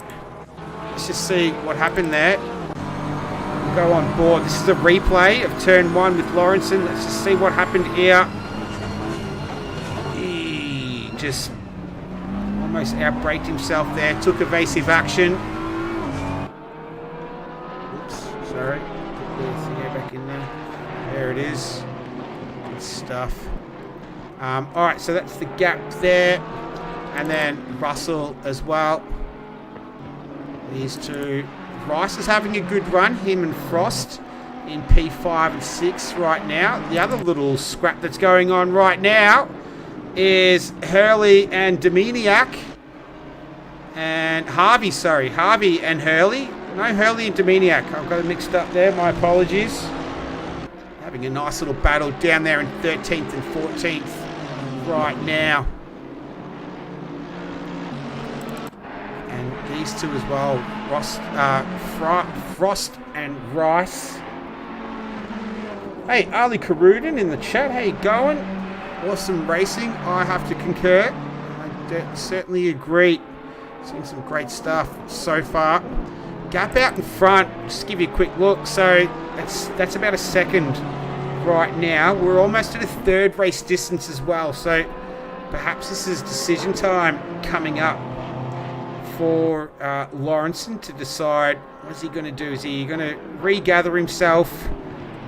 Let's just see what happened there. We'll go on board. This is a replay of turn 1 with Lawrenson. Let's just see what happened here. He just almost outbraked himself there. Took evasive action. Oops, sorry. Put the thing back in there. There it is. Good stuff. Alright, so that's the gap there. And then Russell as well. These two. Rice is having a good run, him and Frost, in P5 and 6 right now. The other little scrap that's going on right now is Hurley and Dominiak. And Harvey and Hurley. No, Hurley and Dominiak. I've got it mixed up there, my apologies. Having a nice little battle down there in 13th and 14th right now. And these two as well, Frost and Rice. Hey, Ali Karudin in the chat, how you going? Awesome racing, I have to concur. I certainly agree. Seen some great stuff so far. Gap out in front, just give you a quick look. So that's about a second right now. We're almost at a third race distance as well. So perhaps this is decision time coming up for Lawrenson to decide what's he going to do. Is he going to regather himself,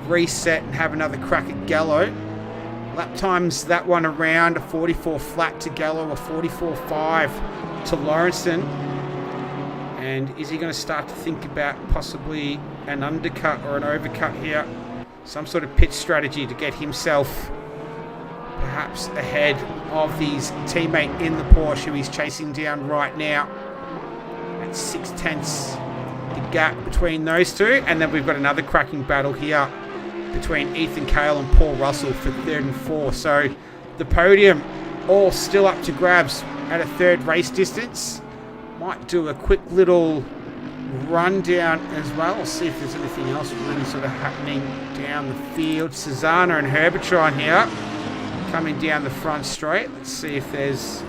reset, and have another crack at Gallo? Lap times that one around, a 44 flat to Gallo, a 44.5 to Lawrenson. And is he going to start to think about possibly an undercut or an overcut here? Some sort of pit strategy to get himself perhaps ahead of his teammate in the Porsche who he's chasing down right now. At 0.6 the gap between those two. And then we've got another cracking battle here between Ethan Cale and Paul Russell for 3rd and 4th. So the podium all still up to grabs at a third race distance. Might do a quick little rundown as well. We'll see if there's anything else really sort of happening down the field. Susanna and Herbertron here coming down the front straight. Let's see if there's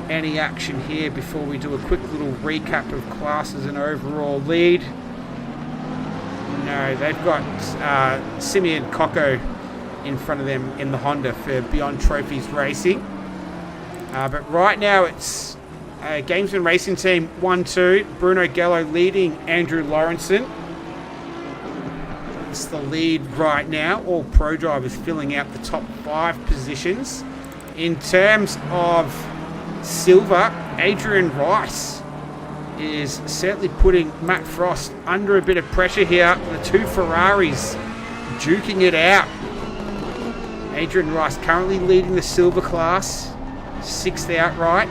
any action here before we do a quick little recap of classes and overall lead. No, they've got Simeon Coco in front of them in the Honda for Beyond Trophies Racing. But right now it's Gamesman Racing Team 1-2. Bruno Gallo leading Andrew Lawrenson. It's the lead right now. All pro drivers filling out the top 5 positions. In terms of silver, Adrian Rice is certainly putting Matt Frost under a bit of pressure here. The 2 Ferraris duking it out. Adrian Rice currently leading the silver class, 6th outright.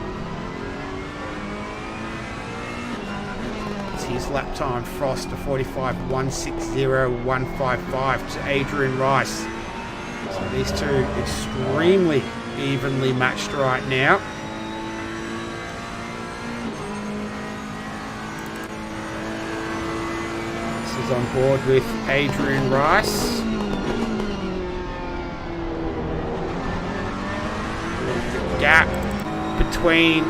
It's his lap time, Frost, a 45.160.155 to Adrian Rice. So these two extremely evenly matched right now. This is on board with Adrian Rice. Gap between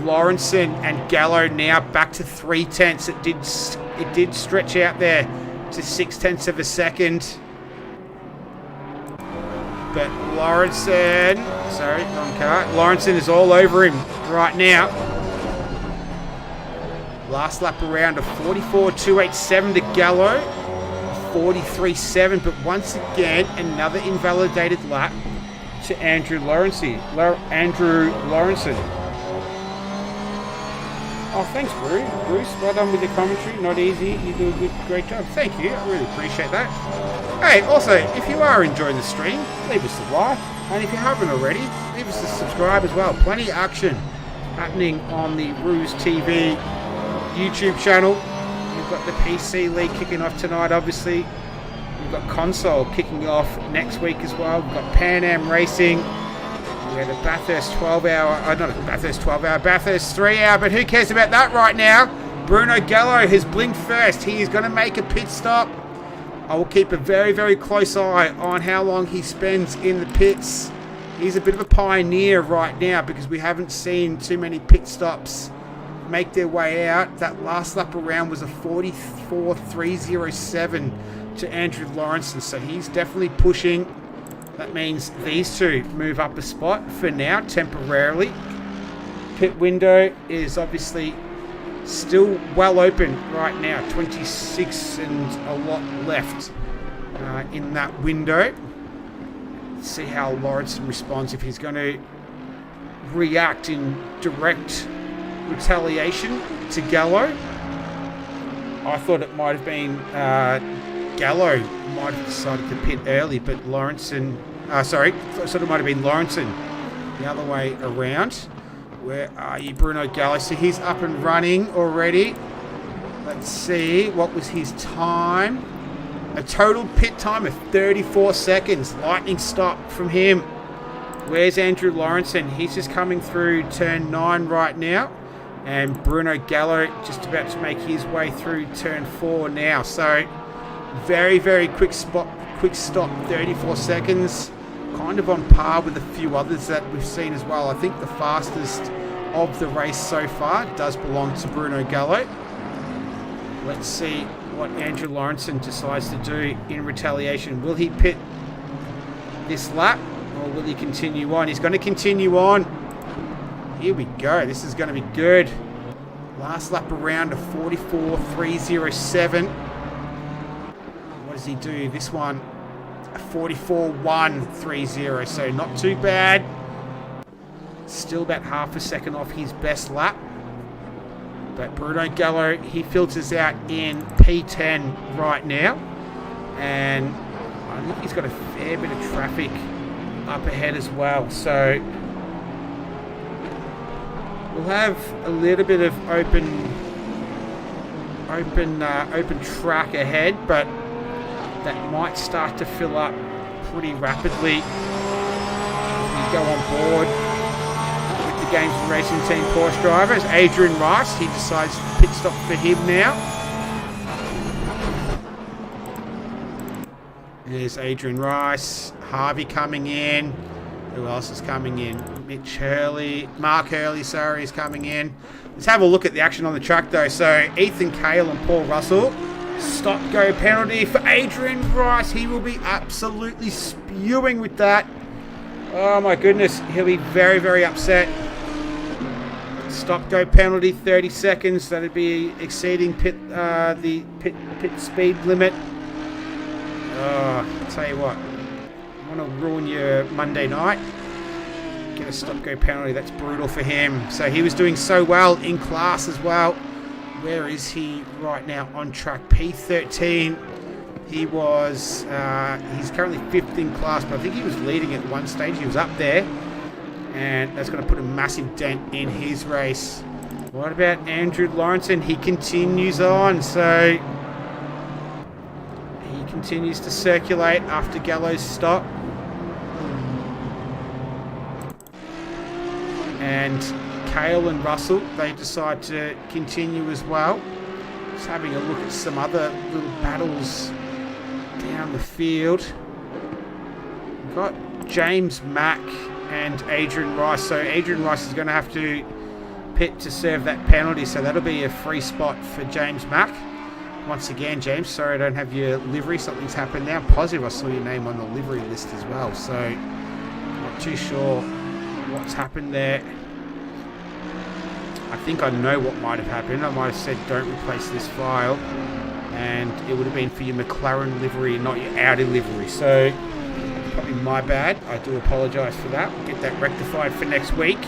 Lawrenson and Gallo now back to 0.3. It did stretch out there to 0.6 of a second. But Lawrenson, sorry, wrong car. Lawrenson is all over him right now. Last lap around a 44.287 to Gallo, 43.7. But once again, another invalidated lap to Andrew Lawrenson. Oh, thanks, Bruce. Well done with the commentary. Not easy. You do a great job. Thank you. I really appreciate that. Hey, also, if you are enjoying the stream, leave us a like. And if you haven't already, leave us a subscribe as well. Plenty of action happening on the Ruse TV YouTube channel. We've got the PC League kicking off tonight, obviously. We've got console kicking off next week as well. We've got Pan Am Racing. We had a Bathurst 12-hour, not a Bathurst 12-hour, Bathurst 3-hour, but who cares about that right now? Bruno Gallo has blinked first. He is going to make a pit stop. I will keep a very, very close eye on how long he spends in the pits. He's a bit of a pioneer right now because we haven't seen too many pit stops make their way out. That last lap around was a 44.307 to Andrew Lawrenson, so he's definitely pushing. That means these two move up a spot for now, temporarily. Pit window is obviously still well open right now, 26 and a lot left in that window. Let's see how Lawrenson responds, if he's going to react in direct retaliation to Gallo. I thought it might have been Gallo might have decided to pit early, but Lawrenson, I thought it might have been Lawrenson the other way around. Where are you, Bruno Gallo? So he's up and running already. Let's see, what was his time? A total pit time of 34 seconds. Lightning stop from him. Where's Andrew Lawrenson? He's just coming through turn 9 right now. And Bruno Gallo just about to make his way through turn 4 now. So very, very quick stop, 34 seconds. Kind of on par with a few others that we've seen as well. I think the fastest of the race so far does belong to Bruno Gallo. Let's see what Andrew Lawrenson decides to do in retaliation. Will he pit this lap or will he continue on? He's going to continue on. Here we go. This is going to be good. Last lap around a 44.307. What does he do? This one, a 44.130. So not too bad. Still about half a second off his best lap. But Bruno Gallo, he filters out in P10 right now. And I think he's got a fair bit of traffic up ahead as well. So we'll have a little bit of open track ahead, but that might start to fill up pretty rapidly as we go on board with the Games and Racing Team Porsche drivers. Adrian Rice, he decides pit stop for him now. There's Adrian Rice. Harvey coming in. Who else is coming in? Mark Hurley, sorry, is coming in. Let's have a look at the action on the track, though. So, Ethan Cale and Paul Russell. Stop-go penalty for Adrian Rice. He will be absolutely spewing with that. Oh, my goodness. He'll be very, very upset. Stop-go penalty, 30 seconds. That'd be exceeding the pit speed limit. Oh, I'll tell you what. I want to ruin your Monday night. Get a stop-go penalty. That's brutal for him. So he was doing so well in class as well. Where is he right now on track? P13. He was, he's currently 5th in class, but I think he was leading at one stage. He was up there. And that's going to put a massive dent in his race. What about Andrew Lawrenson? He continues on. So he continues to circulate after Gallo's stop. And Cale and Russell, they decide to continue as well. Just having a look at some other little battles down the field. We've got James Mack and Adrian Rice. So Adrian Rice is going to have to pit to serve that penalty. So that'll be a free spot for James Mack. Once again, James, sorry I don't have your livery. Something's happened now. I'm positive I saw your name on the livery list as well. So not too sure what's happened there. I think I know what might have happened. I might have said don't replace this file, and it would have been for your McLaren livery and not your Audi livery. So probably my bad. I do apologise for that. We'll get that rectified for next week.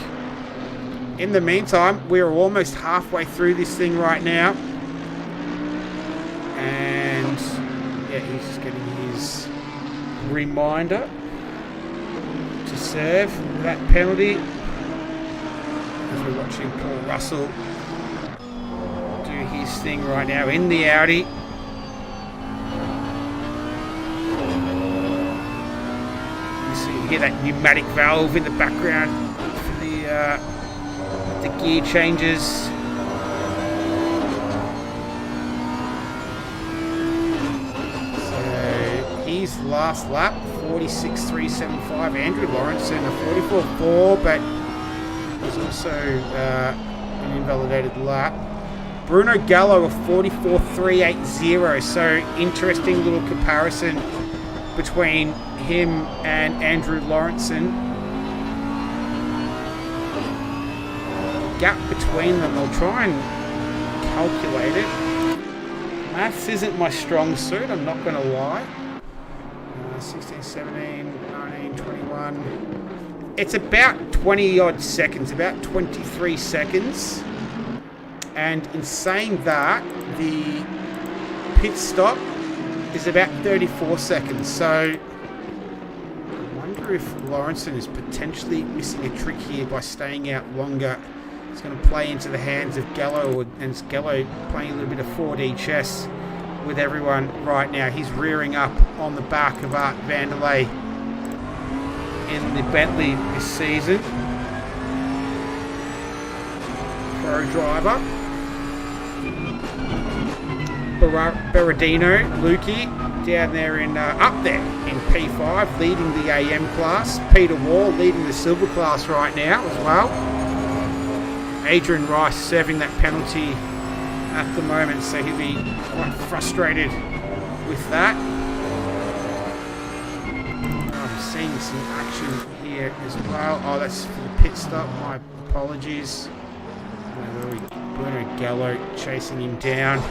In the meantime, we're almost halfway through this thing right now. And yeah, he's just getting his reminder to serve that penalty. As we're watching Paul Russell do his thing right now in the Audi. You hear that pneumatic valve in the background for the gear changes. So his last lap, 46.375. Andrew Lawrence in a 44.4, but was also an invalidated lap. Bruno Gallo, a 44.380. So interesting little comparison between him and Andrew Lawrenson. Gap between them, I'll try and calculate it. Maths isn't my strong suit, I'm not going to lie. 16, 17, 19, 21. It's about 20 odd seconds, about 23 seconds. And in saying that, the pit stop is about 34 seconds. So I wonder if Lawrenson is potentially missing a trick here by staying out longer. It's going to play into the hands of Gallo, and Gallo playing a little bit of 4D chess with everyone right now. He's rearing up on the back of Art Vanderlei in the Bentley this season. Pro driver. Berardino, Lukey, down there in up there in P5, leading the AM class. Peter Wall leading the silver class right now as well. Adrian Rice serving that penalty at the moment, so he'll be quite frustrated with that. I'm seeing some action here as well. Oh, that's for the pit stop. My apologies. Bruno Gallo chasing him down.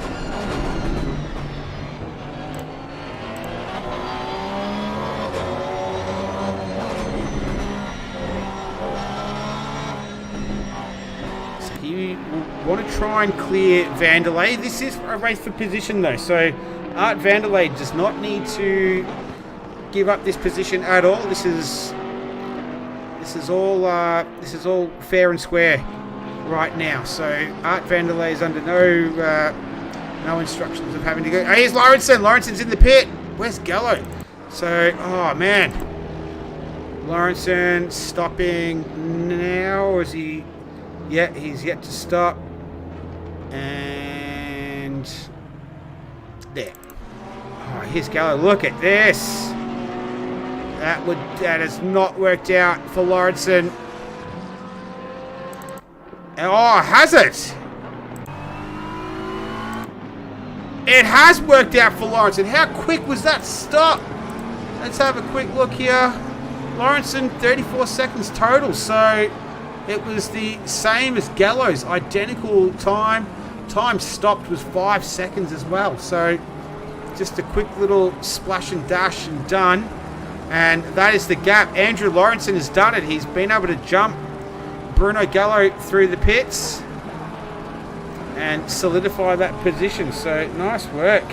You want to try and clear Vanderlei. This is a race for position though, so Art Vanderlei does not need to give up this position at all. This is all fair and square right now. So Art Vanderlei is under no instructions of having to go. Oh, here's Lawrenson. Lawrenson's in the pit. Where's Gallo? So, oh man, Lawrenson stopping now, or is he? Yeah, he's yet to stop. And there. Oh, here's Gallo. Look at this. That has not worked out for Lawrenson. Oh, has it? It has worked out for Lawrenson. How quick was that stop? Let's have a quick look here. Lawrenson, 34 seconds total. So it was the same as Gallo's. Identical time. Time stopped was 5 seconds as well. So just a quick little splash and dash and done. And that is the gap. Andrew Lawrenson has done it. He's been able to jump Bruno Gallo through the pits and solidify that position. So nice work.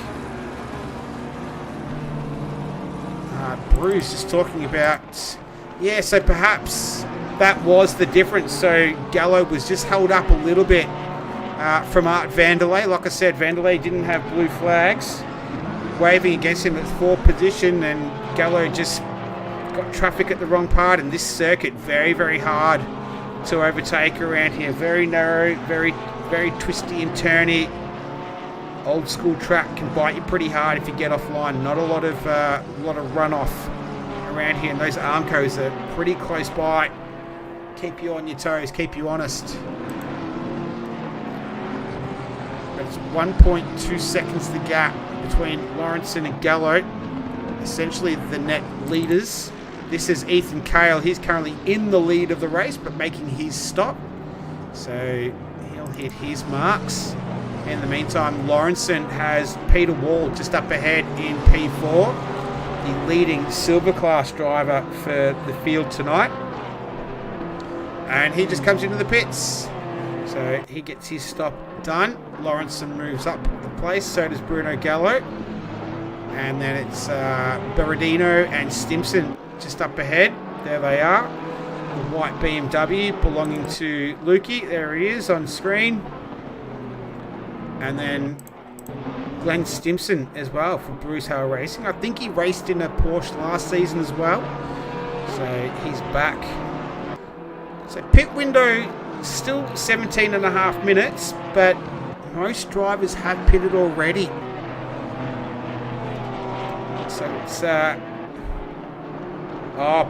Bruce is talking about, yeah, so perhaps that was the difference. So Gallo was just held up a little bit from Art Vanderlei. Like I said, Vanderlei didn't have blue flags waving against him at fourth position, and Gallo just got traffic at the wrong part. And this circuit, very, very hard to overtake around here. Very narrow, very, very twisty and turny. Old school track can bite you pretty hard if you get offline. Not a lot of runoff around here, and those Armcos are pretty close by. Keep you on your toes, keep you honest. But it's 1.2 seconds the gap between Lawrenson and Gallo, essentially the net leaders. This is Ethan Cale. He's currently in the lead of the race, but making his stop. So he'll hit his marks. In the meantime, Lawrenson has Peter Wall just up ahead in P4, the leading silver class driver for the field tonight. And he just comes into the pits. So he gets his stop done. Lawrenson moves up the place, so does Bruno Gallo. And then it's Berardino and Stimson just up ahead. There they are. The white BMW belonging to Lukey. There he is on screen. And then Glenn Stimson as well for Bruce Hale Racing. I think he raced in a Porsche last season as well. So he's back. So pit window still 17 and a half minutes, but most drivers have pitted already. So it's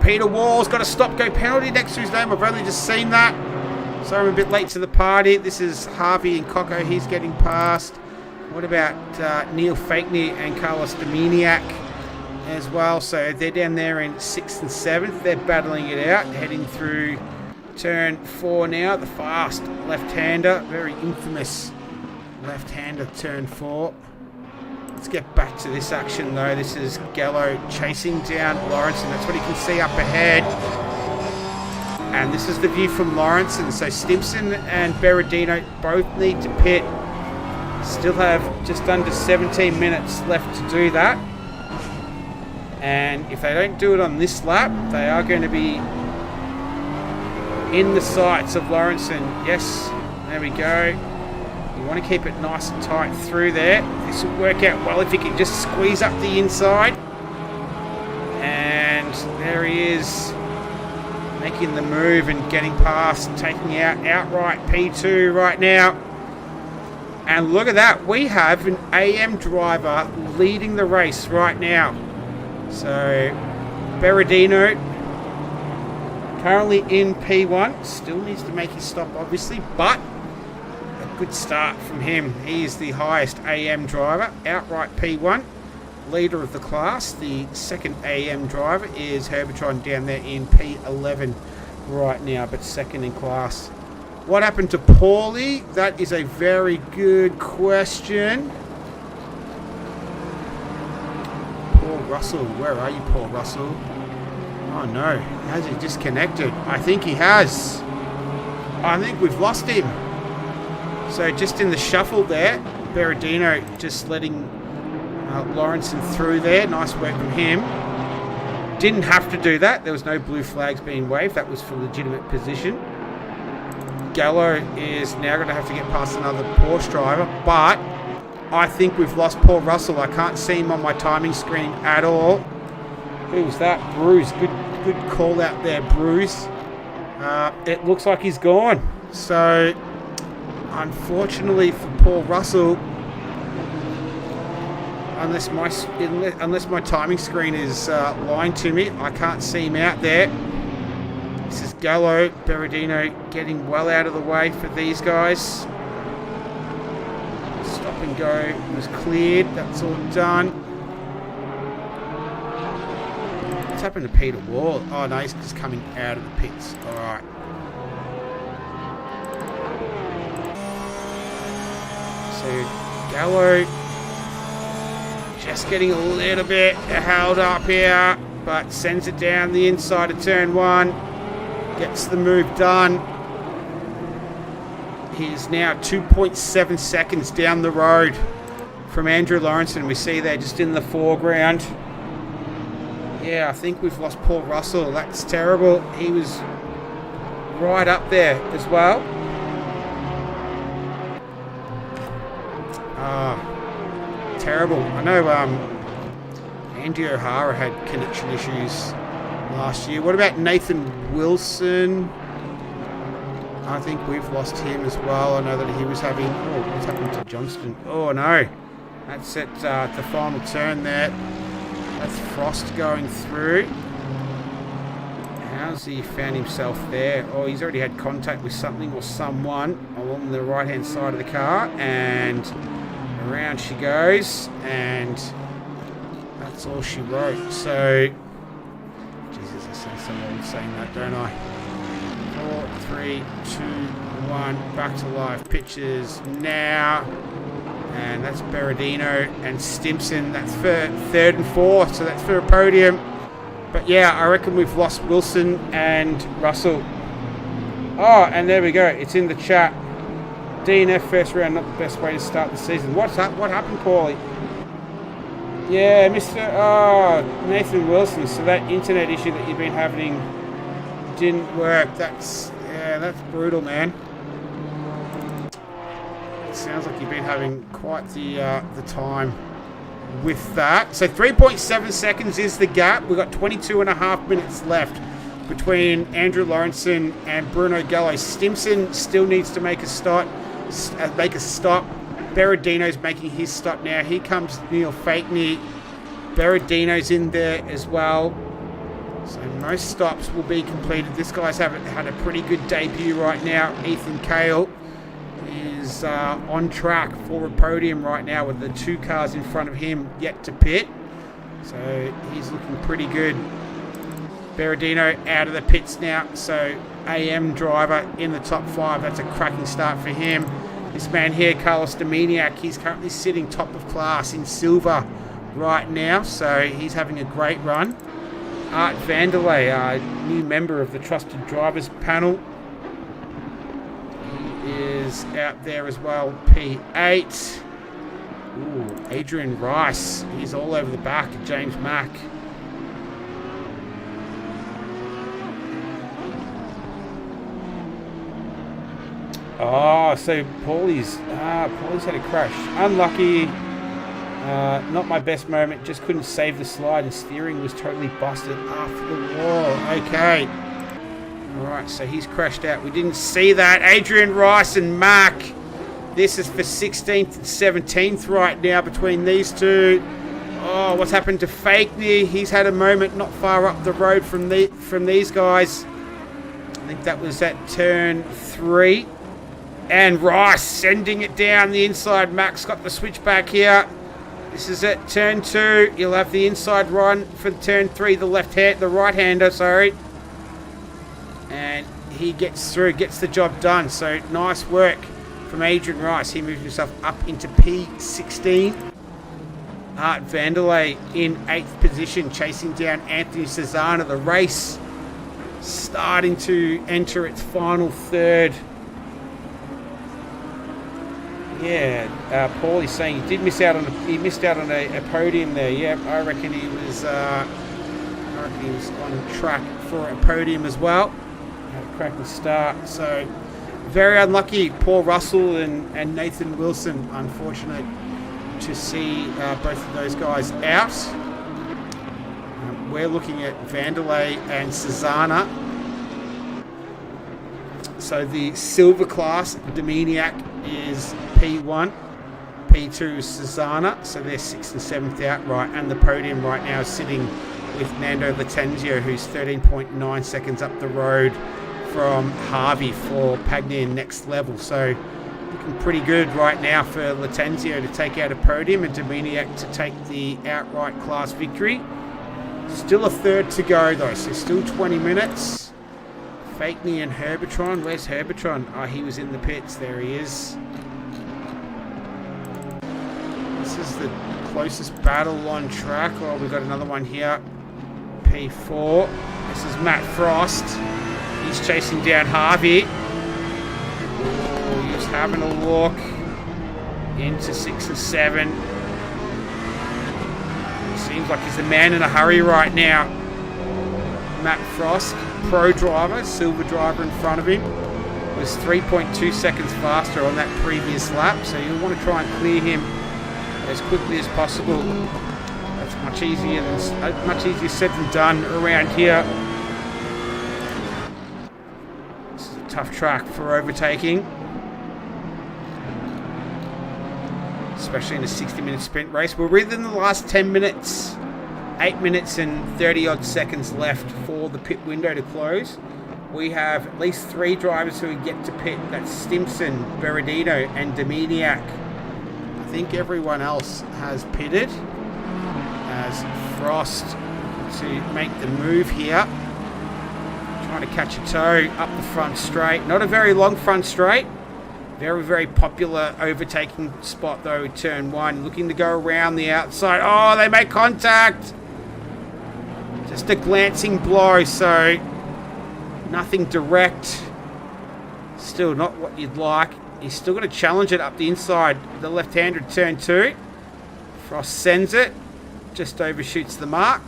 Peter Wall's got a stop-go penalty next to his name. I've only just seen that. So I'm a bit late to the party. This is Harvey and Coco. He's getting past. What about Neil Fakeney and Carlos Dominiak as well? So they're down there in 6th and 7th. They're battling it out, heading through turn 4 now. The fast left-hander, very infamous left-hander, turn 4. Let's get back to this action though. This is Gallo chasing down Lawrenson. That's what he can see up ahead. And this is the view from Lawrenson. So Stimson and Berardino both need to pit. Still have just under 17 minutes left to do that. And if they don't do it on this lap, they are going to be in the sights of Lawrenson. Yes, there we go. You want to keep it nice and tight through there. This will work out well if you can just squeeze up the inside. And there he is, making the move and getting past, taking out outright P2 right now. And look at that, we have an AM driver leading the race right now. So Berardino currently in P1, still needs to make his stop obviously, but a good start from him. He is the highest AM driver, outright P1. Leader of the class. The second AM driver is Herbertron down there in P11 right now, but second in class. What happened to Paulie? That is a very good question. Paul Russell, where are you, Paul Russell? Oh no, has he disconnected? I think he has. I think we've lost him. So just in the shuffle there, Berardino just letting Lawrenson through there. Nice work from him. Didn't have to do that. There was no blue flags being waved. That was for legitimate position. Gallo is now going to have to get past another Porsche driver, but I think we've lost Paul Russell. I can't see him on my timing screen at all. Who was that? Bruce. Good call out there, Bruce. It looks like he's gone. So, unfortunately for Paul Russell, unless my timing screen is lying to me, I can't see him out there. This is Gallo. Berardino getting well out of the way for these guys. Stop and go was cleared. That's all done. What's happened to Peter Wall? Oh no, he's just coming out of the pits. All right. So Gallo just getting a little bit held up here, but sends it down the inside of turn 1. Gets the move done. He's now 2.7 seconds down the road from Andrew Lawrenson. We see there just in the foreground. Yeah, I think we've lost Paul Russell. That's terrible. He was right up there as well. Terrible. I know Andy O'Hara had connection issues last year. What about Nathan Wilson? I think we've lost him as well. I know that he was having... Oh, what's happened to Johnston? Oh, no. That's at the final turn there. That's Frost going through. How's he found himself there? Oh, he's already had contact with something or someone along the right-hand side of the car. And around she goes. And that's all she wrote. So... Jesus, I sound so old saying that, don't I? 4, 3, 2, 1. Back to live pitches now. And that's Berardino and Stimson. That's for 3rd and 4th, so that's for a podium. But yeah, I reckon we've lost Wilson and Russell. Oh, and there we go. It's in the chat. DNF first round, not the best way to start the season. What happened, Paulie? Yeah, Nathan Wilson. So that internet issue that you've been having didn't work. That's brutal, man. It sounds like you've been having quite the time with that. So 3.7 seconds is the gap. We've got 22.5 minutes left between Andrew Lawrenson and Bruno Gallo. Stimson still needs to make a stop. Berardino's making his stop now. Here comes Neil Fakeney. Berardino's in there as well. So most stops will be completed. This guy's had a pretty good debut right now. Ethan Cale is on track for a podium right now with the 2 cars in front of him yet to pit. So he's looking pretty good. Berardino out of the pits now. So AM driver in the top 5. That's a cracking start for him. This man here, Carlos Dominiak, he's currently sitting top of class in silver right now. So he's having a great run. Art Vanderlei, a new member of the Trusted Drivers panel. He is out there as well, P8. Ooh, Adrian Rice, he's all over the back of James Mack. Oh, so Paulie's had a crash. Unlucky. Not my best moment. Just couldn't save the slide and steering was totally busted after the wall. Okay. Alright, so he's crashed out. We didn't see that. Adrian Rice and Mark. This is for 16th and 17th right now between these two. Oh, what's happened to Fakeney? He's had a moment not far up the road from these guys. I think that was at turn 3. And Rice sending it down the inside. Max got the switchback here. This is at turn 2. You'll have the inside run for turn 3. The right-hander, sorry. And he gets through, gets the job done. So nice work from Adrian Rice. He moves himself up into P16. Art Vanderlei in 8th position, chasing down Anthony Cesana. The race starting to enter its final third. Yeah, Paulie's saying he missed out on a podium there. Yeah, I reckon he was on track for a podium as well. Had a cracking start. So very unlucky, Paul Russell and Nathan Wilson. Unfortunate to see both of those guys out. We're looking at Vanderlei and Cesana. So the silver class, Dominiak, is P1. P2 is Susanna, so they're 6th and 7th outright, and the podium right now is sitting with Nando Latenzio, who's 13.9 seconds up the road from Harvey for Pagny and Next Level. So looking pretty good right now for Latenzio to take out a podium and Dominiak to take the outright class victory. Still a third to go though, so still 20 minutes. Fakeney and Herbertron. Where's Herbertron? Oh, he was in the pits. There he is. This is the closest battle on track. Oh, we've got another one here. P4. This is Matt Frost. He's chasing down Harvey. Oh, he's having a look into 6 and 7. Seems like he's a man in a hurry right now. Matt Frost, pro driver, silver driver in front of him, was 3.2 seconds faster on that previous lap, so you'll want to try and clear him as quickly as possible. That's much easier said than done around here. This is a tough track for overtaking, especially in a 60-minute sprint race. We're within the last 10 minutes. 8 minutes and 30 odd seconds left for the pit window to close. We have at least 3 drivers who are yet to pit. That's Stimson, Berardino and Dominiak. I think everyone else has pitted, as Frost to make the move here. Trying to catch a toe up the front straight. Not a very long front straight. Very, very popular overtaking spot though, turn 1. Looking to go around the outside. Oh, they make contact. Just a glancing blow, so nothing direct. Still not what you'd like. He's still going to challenge it up the inside. The left-hander turn 2. Frost sends it. Just overshoots the mark.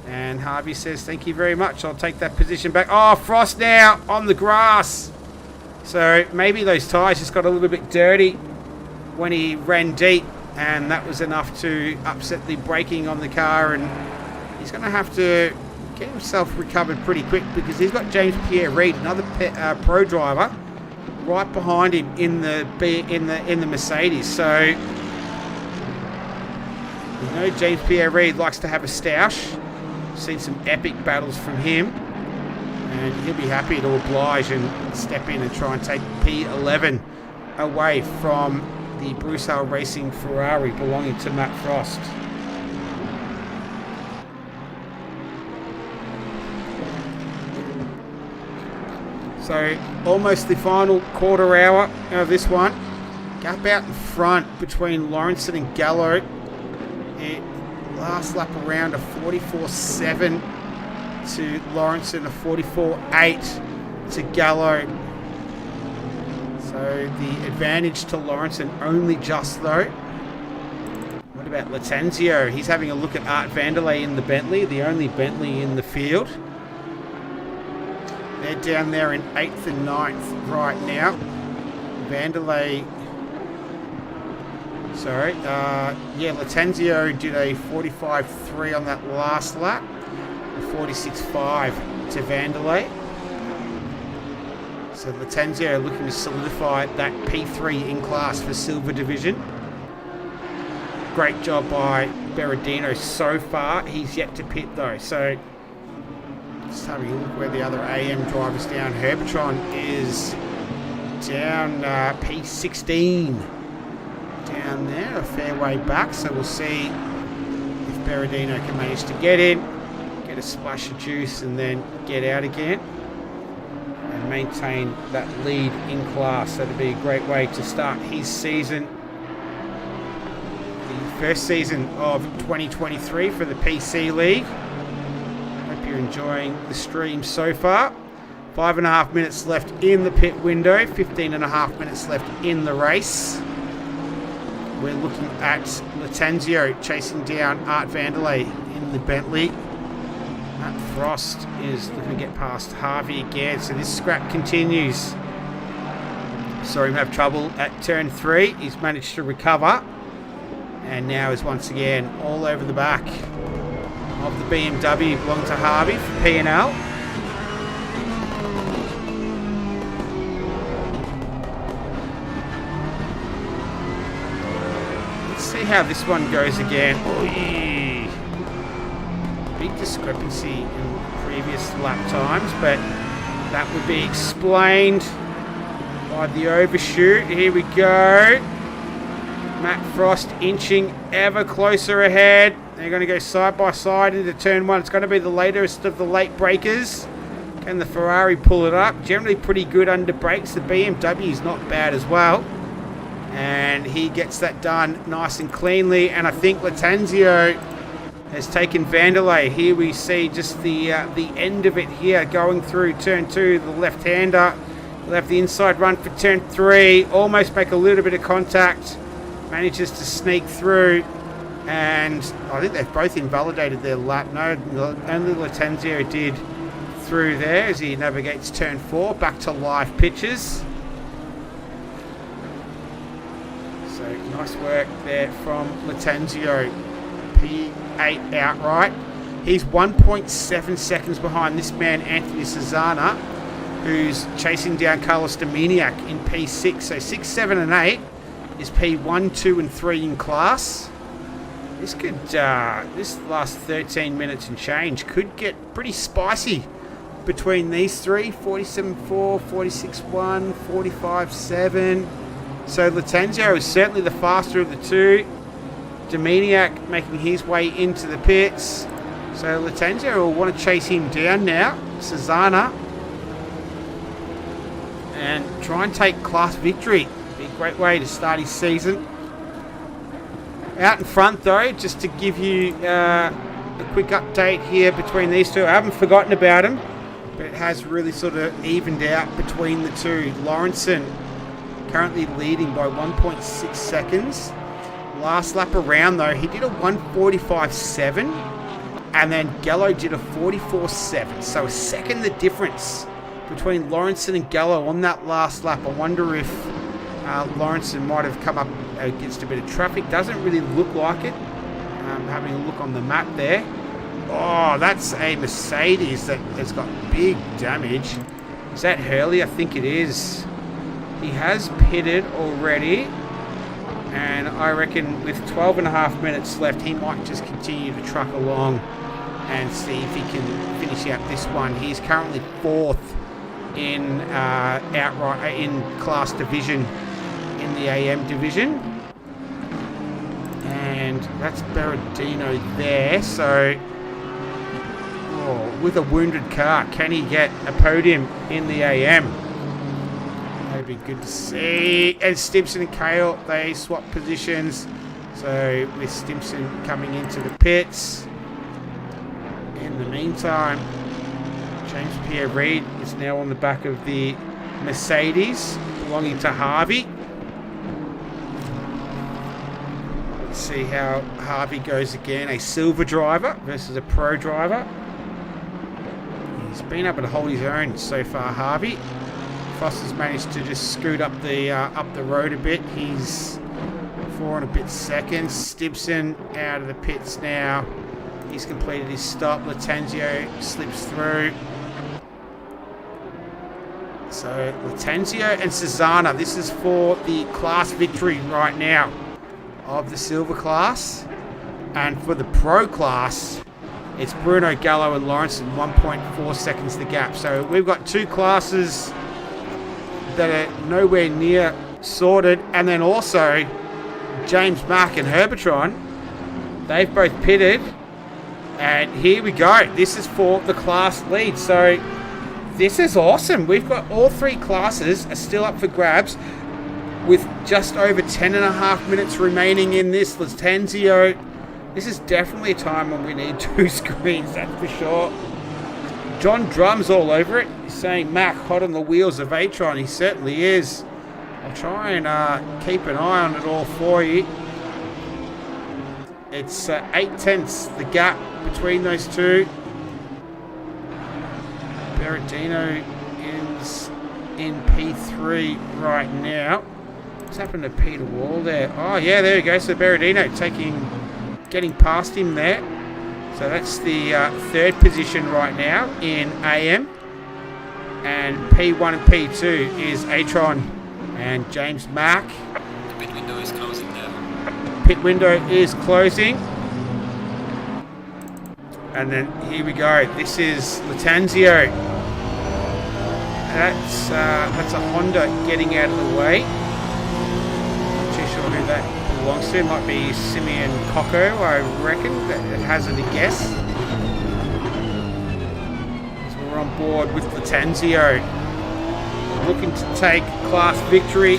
And Harvey says, thank you very much. I'll take that position back. Oh, Frost now on the grass. So maybe those tyres just got a little bit dirty when he ran deep. And that was enough to upset the braking on the car. And he's going to have to get himself recovered pretty quick, because he's got James Pierre Reid, another pro driver, right behind him in the Mercedes. So you know James Pierre Reid likes to have a stoush. Seen some epic battles from him, and he'll be happy to oblige and step in and try and take P11 away from the Bruce Hale Racing Ferrari belonging to Matt Frost. So almost the final quarter hour of this one. Gap out in front between Lawrenson and Gallo. Last lap around a 44.7 to Lawrenson, a 44.8 to Gallo. So the advantage to Lawrenson only just though. What about Latenzio? He's having a look at Art Vanderlei in the Bentley, the only Bentley in the field. They're down there in 8th and 9th right now. Vanderlei, sorry, Latenzio did a 45.3 on that last lap, a 46.5 to Vanderlei. So Latenzio looking to solidify that P3 in class for Silver Division. Great job by Berardino so far. He's yet to pit though, so just having a look where the other AM driver's down. Herbertron is down P16. Down there, a fair way back. So we'll see if Berardino can manage to get in, get a splash of juice, and then get out again and maintain that lead in class. That'd be a great way to start his season. The first season of 2023 for the PC League. You're enjoying the stream so far. 5.5 minutes left in the pit window, 15.5 minutes left in the race. We're looking at Latenzio chasing down Art Vanderlei in the Bentley. Matt Frost is looking to get past Harvey again, so this scrap continues. Saw him have trouble at turn 3. He's managed to recover, and now is once again all over the back of the BMW belonging to Harvey for P&L. see how this one goes again. Oy. Big discrepancy in previous lap times, but that would be explained by the overshoot. Here we go. Matt Frost inching ever closer ahead. They're going to go side by side into turn one. It's going to be the latest of the late breakers. Can the Ferrari pull it up? Generally pretty good under brakes. The BMW is not bad as well. And he gets that done nice and cleanly. And I think Lattanzio has taken Vanderlei. Here we see just the end of it here going through turn two. The left-hander will have the inside run for turn three. Almost make a little bit of contact. Manages to sneak through. And I think they've both invalidated their lap. No, only Lattanzio did through there as he navigates turn four. Back to live pitches. So nice work there from Lattanzio. P8 outright. He's 1.7 seconds behind this man, Anthony Cesana, who's chasing down Carlos Dominiak in P6. So 6, 7 and 8 is P1, 2 and 3 in class. This could, this last 13 minutes and change could get pretty spicy between these three. 47.4, 46.1, 45.7. So Lattanzio is certainly the faster of the two. Dominiak making his way into the pits. So Lattanzio will want to chase him down now. Cesana. And try and take class victory. Be a great way to start his season. Out in front though, just to give you a quick update here between these two. I haven't forgotten about him, but it has really sort of evened out between the two. Lawrenson currently leading by 1.6 seconds. Last lap around though, he did a 1:45.7 and then Gallo did a 44.7. So a second the difference between Lawrenson and Gallo on that last lap. I wonder if Lawrenson might have come up against a bit of traffic. Doesn't really look like it. Having a look on the map there. Oh, that's a Mercedes that has got big damage. Is that Hurley? I think it is. He has pitted already. And I reckon with 12 and a half minutes left, he might just continue to truck along and see if he can finish out this one. He's currently fourth in outright in class division in the AM division. And that's Berardino there. So, with a wounded car, can he get a podium in the AM? That'd be good to see. And Stimson and Kale, they swap positions. So with Stimson coming into the pits. In the meantime, James Pierre-Reid is now on the back of the Mercedes belonging to Harvey. Let's see how Harvey goes again. A silver driver versus a pro driver. He's been able to hold his own so far, Harvey. Frost has managed to just scoot up the road a bit. He's 4 and a bit seconds. Stimson out of the pits now. He's completed his stop. Lattanzio slips through. So Lattanzio and Cesana. This is for the class victory right now of the silver class. And for the pro class, it's Bruno, Gallo and Lawrenson. 1.4 seconds the gap. So we've got two classes that are nowhere near sorted. And then also James Mack and Herbertron, they've both pitted. And here we go. This is for the class lead. So this is awesome. We've got all three classes are still up for grabs with just over 10 and a half minutes remaining in this. Lattanzio, this is definitely a time when we need two screens, that's for sure. John Drum's all over it. He's saying Mac hot on the wheels of Atron. He certainly is. I'll try and keep an eye on it all for you. It's 8/10 the gap between those two. Berardino is in P3 right now. What's happened to Peter Wall there? Oh yeah, there we go. So Berardino getting past him there. So that's the third position right now in AM. And P1 and P2 is Atron and James Mack. The pit window is closing now. pit window is closing. And then here we go. This is Latanzio. That's a Honda getting out of the way. Not too sure who that belongs to. It might be Simeon Coco, I reckon. That hazard a guess. So we're on board with Latanzio, looking to take class victory.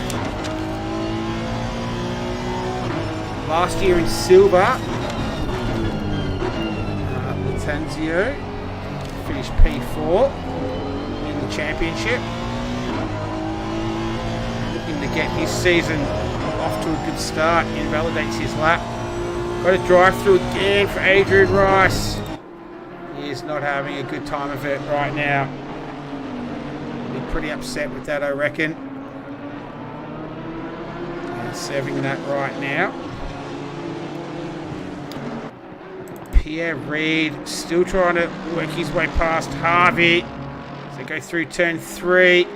Last year in silver, Latanzio finished P4 in the championship. Looking to get his season off to a good start. Invalidates his lap. Got a drive through again for Adrian Rice. He is not having a good time of it right now. Be pretty upset with that, I reckon. And serving that right now. Pierre Reid still trying to work his way past Harvey. So go through turn 3.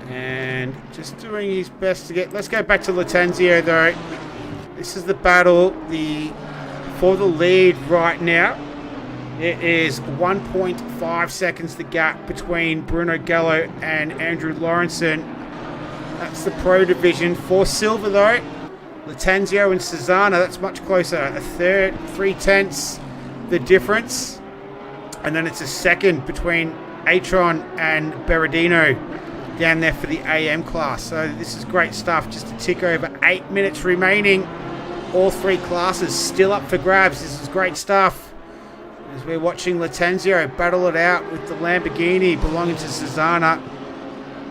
And just doing his best to get... Let's go back to Latanzio though. This is the battle for the lead right now. It is 1.5 seconds the gap between Bruno Gallo and Andrew Lawrenson. That's the pro division. For silver though, Latanzio and Cesana, that's much closer. A third, 3/10 the difference. And then it's a second between Atron and Berardino down there for the AM class. So this is great stuff. Just a tick over 8 minutes remaining. All 3 classes still up for grabs. This is great stuff. As we're watching Latanzio battle it out with the Lamborghini belonging to Cesana.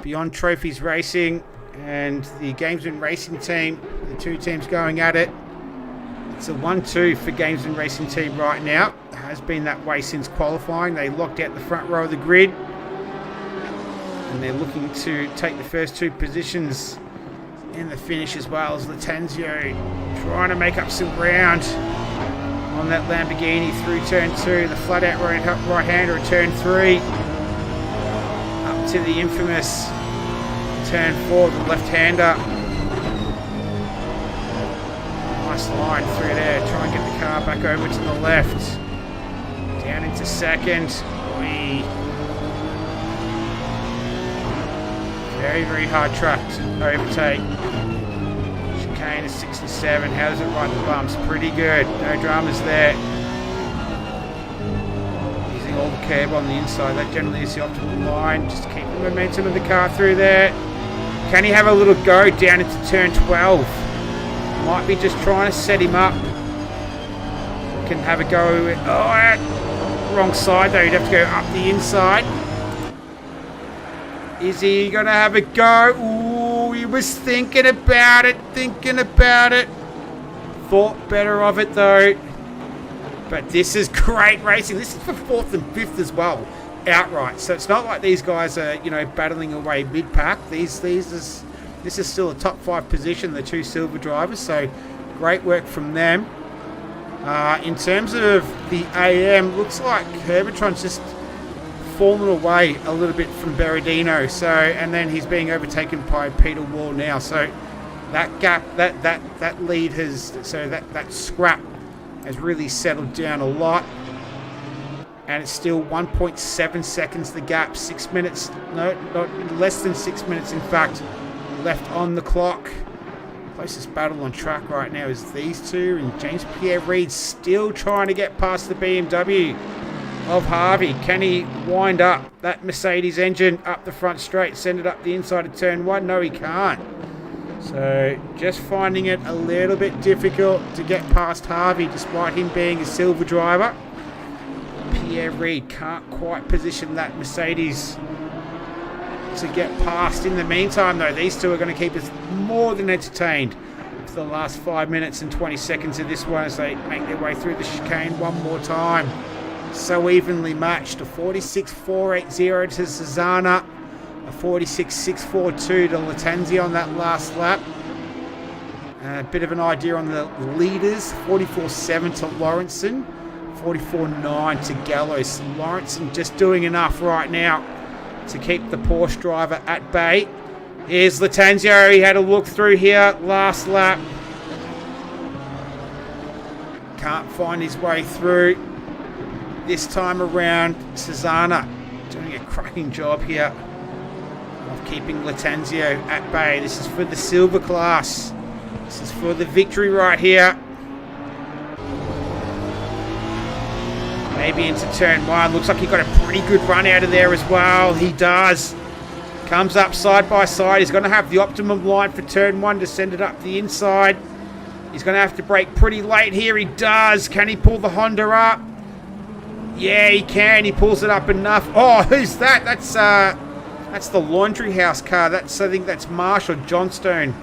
Beyond Trophies Racing and the Gamesman Racing team, the 2 teams going at it. It's a 1-2 for Gamesman Racing team right now. It has been that way since qualifying. They locked out the front row of the grid and they're looking to take the first 2 positions in the finish, as well as Latanzio trying to make up some ground on that Lamborghini through turn 2. The flat out right-hander at turn 3. Up to the infamous turn 4, the left-hander. Nice line through there. Try and get the car back over to the left. Down into second. Oy. Very, very hard track to overtake. Chicane is 6 and 7. How does it ride the bumps? Pretty good. No dramas there. Using all the curb on the inside. That generally is the optimal line. Just keep the momentum of the car through there. Can he have a little go down into turn 12? Might be just trying to set him up. Can have a go. Oh, wrong side though. He'd have to go up the inside. Is he going to have a go? Ooh, he was thinking about it. Thought better of it though. But this is great racing. This is for 4th and 5th as well. Outright. So it's not like these guys are, battling away mid-pack. This is still a top 5 position, the 2 silver drivers. So great work from them. In terms of the AM, looks like Herbertron's just fallen away a little bit from Berardino. So, and then he's being overtaken by Peter Wall now. So that gap, that lead has, so that scrap has really settled down a lot. And it's still 1.7 seconds the gap. 6 minutes, no, not less than 6 minutes in fact, left on the clock. Closest battle on track right now is these 2, and James Pierre Reid still trying to get past the BMW of Harvey. Can he wind up that Mercedes engine up the front straight, send it up the inside of turn 1? No, he can't. So just finding it a little bit difficult to get past Harvey despite him being a silver driver. Pierre Reid can't quite position that Mercedes to get past. In the meantime though, these 2 are going to keep us more than entertained for the last 5 minutes and 20 seconds of this one as they make their way through the chicane one more time. So evenly matched. A 46.480 to Cesana, a 46.642 to Latanzio on that last lap. A bit of an idea on the leaders. 44.7 to Lawrenson, 44.9 to Gallo. So Lawrenson just doing enough right now to keep the Porsche driver at bay. Here's Lattanzio. He had a look through here last lap. Can't find his way through. This time around, Susanna doing a cracking job here of keeping Lattanzio at bay. This is for the silver class. This is for the victory right here. Maybe into turn one. Looks like he got a pretty good run out of there as well. He does. Comes up side by side. He's going to have the optimum line for turn one to send it up the inside. He's going to have to brake pretty late here. He does. Can he pull the Honda up? Yeah, he can. He pulls it up enough. Oh, who's that? That's the laundry house car. I think that's Marshall Johnstone.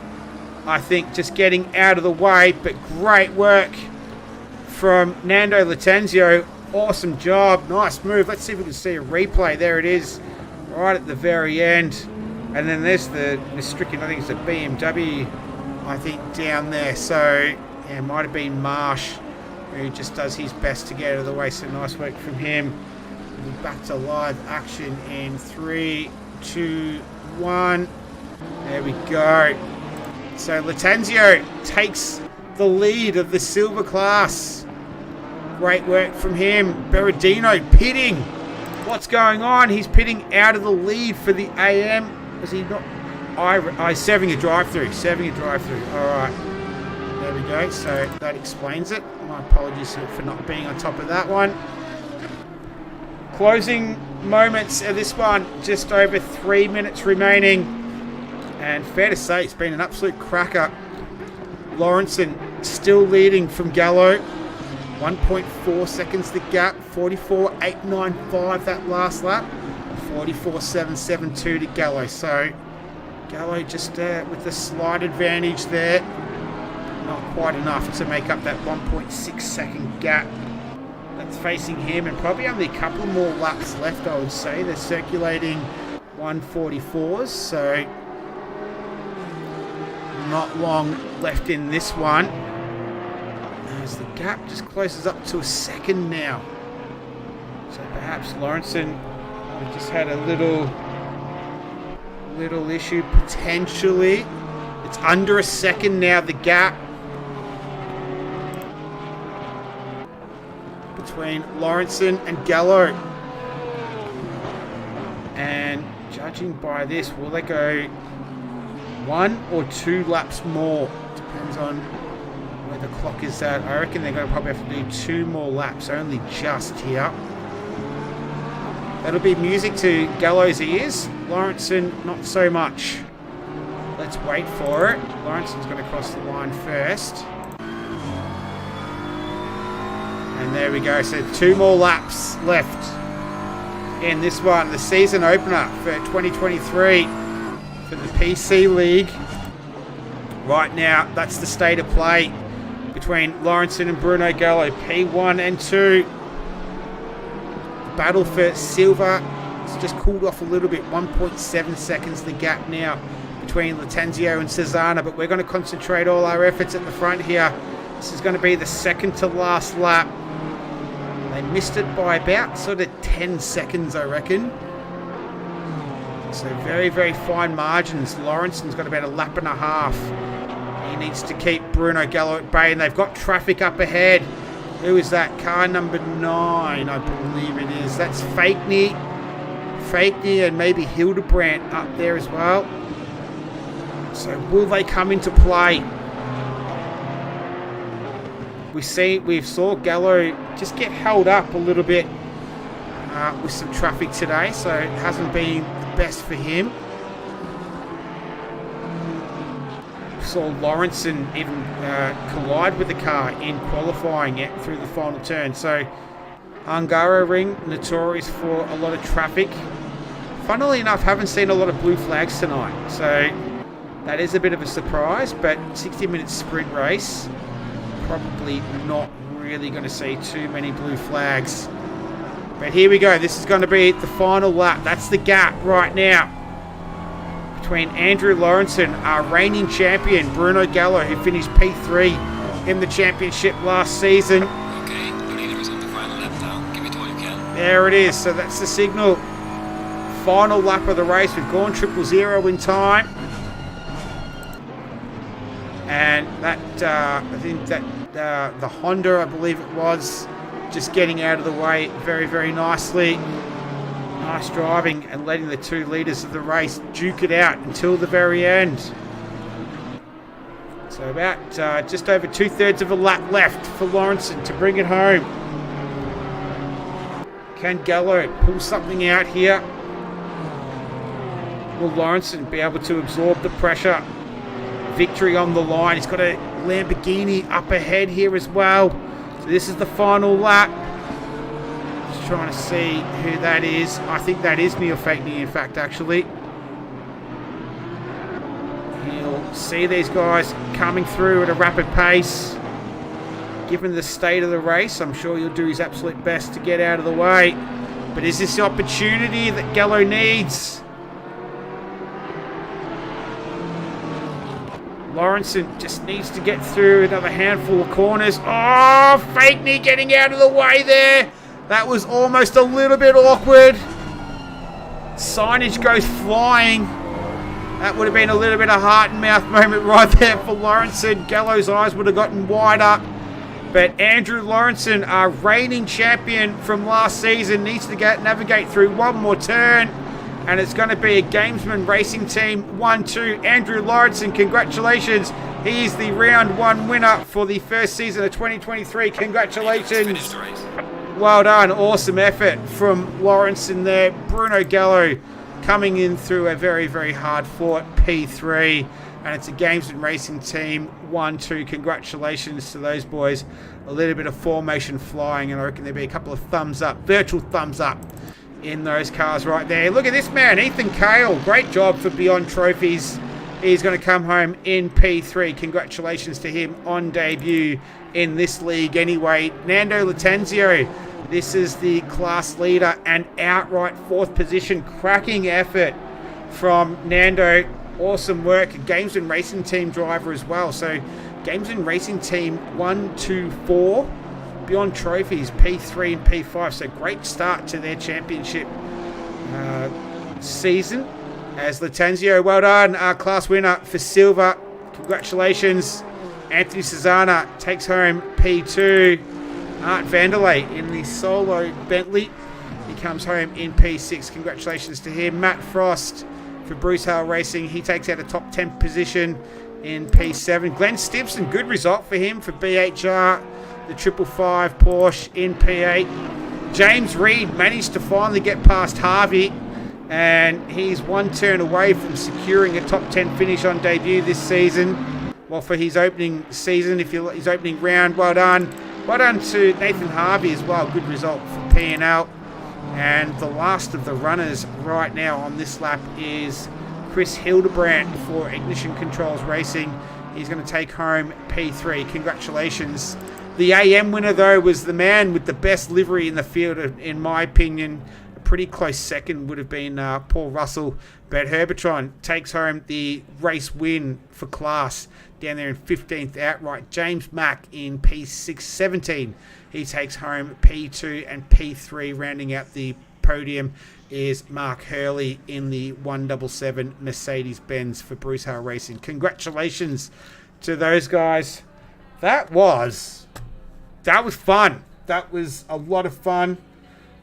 I think just getting out of the way, but great work from Nando Lattanzio. Awesome job. Nice move. Let's see if we can see a replay. There it is. Right at the very end. And then there's the stricken, I think it's a BMW, I think, down there. So, yeah, it might have been Marsh, who just does his best to get out of the way. So nice work from him. We'll be back to live action in 3, 2, 1. There we go. So Lattanzio takes the lead of the silver class. Great work from him. Berardino pitting. What's going on? He's pitting out of the lead for the AM. Was he not? Serving a drive-through. Serving a drive-through. All right. There we go. So that explains it. My apologies for not being on top of that one. Closing moments of this one. Just over 3 minutes remaining. And fair to say, it's been an absolute cracker. Lawrenson still leading from Gallo. 1.4 seconds the gap. 44.895 that last lap. 44.772 to Gallo. So Gallo just with the slight advantage there. Not quite enough to make up that 1.6 second gap that's facing him. And probably only a couple more laps left, I would say. They're circulating 144s. So not long left in this one. As the gap just closes up to a second now. So perhaps Lawrenson just had a little issue potentially. It's under a second now, the gap between Lawrenson and Gallo. And judging by this, will they go 1 or 2 laps more? Depends on where the clock is at. I reckon they're going to probably have to do 2 more laps, only just here. That'll be music to Gallo's ears. Lawrenson, not so much. Let's wait for it. Lawrenson's going to cross the line first. And there we go. So 2 more laps left in this one. The season opener for 2023 for the PC League. Right now, that's the state of play between Lawrenson and Bruno Gallo. P1 and 2. The battle for silver. It's just cooled off a little bit. 1.7 seconds the gap now between Lattanzio and Susanna. But we're going to concentrate all our efforts at the front here. This is going to be the second to last lap. They missed it by about sort of 10 seconds, I reckon. So very, very fine margins. Lawrenson's got about a lap and a half. He needs to keep Bruno Gallo at bay, and they've got traffic up ahead. Who is that? Car number 9, I believe it is. That's Fakeney and maybe Hildebrandt up there as well. So will they come into play? We saw Gallo just get held up a little bit with some traffic today, so it hasn't been the best for him. Saw Lawrenson even collide with the car in qualifying it through the final turn. So Hungaroring, notorious for a lot of traffic. Funnily enough, haven't seen a lot of blue flags tonight, so that is a bit of a surprise. But 60-minute sprint race, probably not really going to see too many blue flags. But here we go. This is going to be the final lap. That's the gap right now between Andrew Lawrenson, our reigning champion, Bruno Gallo, who finished P3 in the championship last season. Okay, the leader is on the final lap now. Give it all you can. There it is. So that's the signal final lap of the race. We've gone 000 in time. And that, I think that the Honda, I believe it was, just getting out of the way very, very nicely. Nice driving and letting the 2 leaders of the race duke it out until the very end. So about just over 2/3 of a lap left for Lawrenson to bring it home. Can Gallo pull something out here? Will Lawrenson be able to absorb the pressure? Victory on the line. He's got a Lamborghini up ahead here as well. So this is the final lap. Just trying to see who that is. I think that is Neil Fakney, in fact, actually. He'll see these guys coming through at a rapid pace. Given the state of the race, I'm sure he'll do his absolute best to get out of the way. But is this the opportunity that Gallo needs? Lawrenson just needs to get through another handful of corners. Oh, Fakney getting out of the way there. That was almost a little bit awkward. Signage goes flying. That would have been a little bit of heart and mouth moment right there for Lawrenson. Gallo's eyes would have gotten wider. But Andrew Lawrenson, our reigning champion from last season, needs to navigate through one more turn. And it's going to be a Gamesman Racing Team 1-2. Andrew Lawrenson, congratulations. He is the round 1 winner for the first season of 2023. Congratulations. Well done. Awesome effort from Lawrenson there. Bruno Gallo coming in through a very, very hard-fought P3. And it's a Gamesman Racing Team 1-2. Congratulations to those boys. A little bit of formation flying, and I reckon there'll be a couple of thumbs up, virtual thumbs up in those cars right there. Look at this man, Ethan Cale. Great job for Beyond Trophies. He's going to come home in P3. Congratulations to him on debut in this league anyway. Nando Latenzio, this is the class leader and outright 4th position. Cracking effort from Nando. Awesome work. A Gamesman Racing Team driver as well. So Gamesman Racing Team 1, 2, 4. Beyond Trophies, P3 and P5. So great start to their championship season. As Latenzio, well done. Our class winner for silver. Congratulations. Anthony Cesana takes home P2. Art Vanderlei in the solo Bentley. He comes home in P6. Congratulations to him. Matt Frost for Bruce Hale Racing. He takes out a top 10 position in P7. Glenn Stimpson, good result for him for BHR. The 555 Porsche in P8. James Reed managed to finally get past Harvey, and he's one turn away from securing a top 10 finish on debut this season. Well, for his opening season, his opening round, well done. Well done to Nathan Harvey as well. Good result for P&L. And the last of the runners right now on this lap is Chris Hildebrandt for Ignition Controls Racing. He's going to take home P3. Congratulations. The AM winner, though, was the man with the best livery in the field, in my opinion. A pretty close second would have been Paul Russell. But Herbertron takes home the race win for class down there in 15th outright. James Mack in P6, 17. He takes home P2 and P3. Rounding out the podium is Mark Hurley in the 177 Mercedes-Benz for Bruce Hale Racing. Congratulations to those guys. That was fun. That was a lot of fun.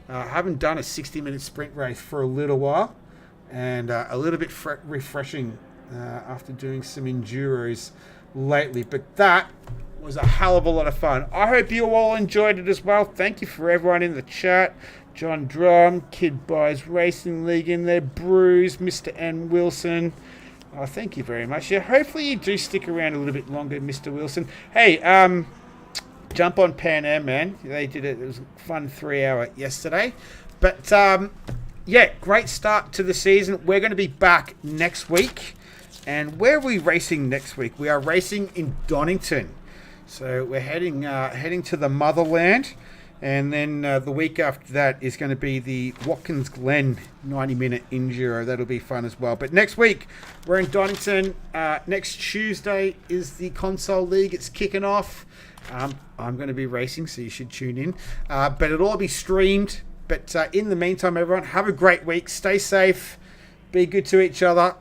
I haven't done a 60-minute sprint race for a little while, and a little bit refreshing after doing some enduros lately. But that was a hell of a lot of fun. I hope you all enjoyed it as well. Thank you for everyone in the chat. John Drum, Kid Buys Racing League in there, Bruce, Mr. N. Wilson. Oh, thank you very much. Yeah, hopefully you do stick around a little bit longer, Mr. Wilson. Hey, jump on Pan Am, man. They did it. It was a fun 3-hour yesterday. But, yeah, great start to the season. We're going to be back next week. And where are we racing next week? We are racing in Donington. So we're heading to the motherland. And then the week after that is going to be the Watkins Glen 90-minute Enduro. That'll be fun as well. But next week, we're in Donington. Next Tuesday is the Console League. It's kicking off. I'm going to be racing, so you should tune in. But it'll all be streamed But in the meantime, everyone, have a great week. Stay safe. Be good to each other.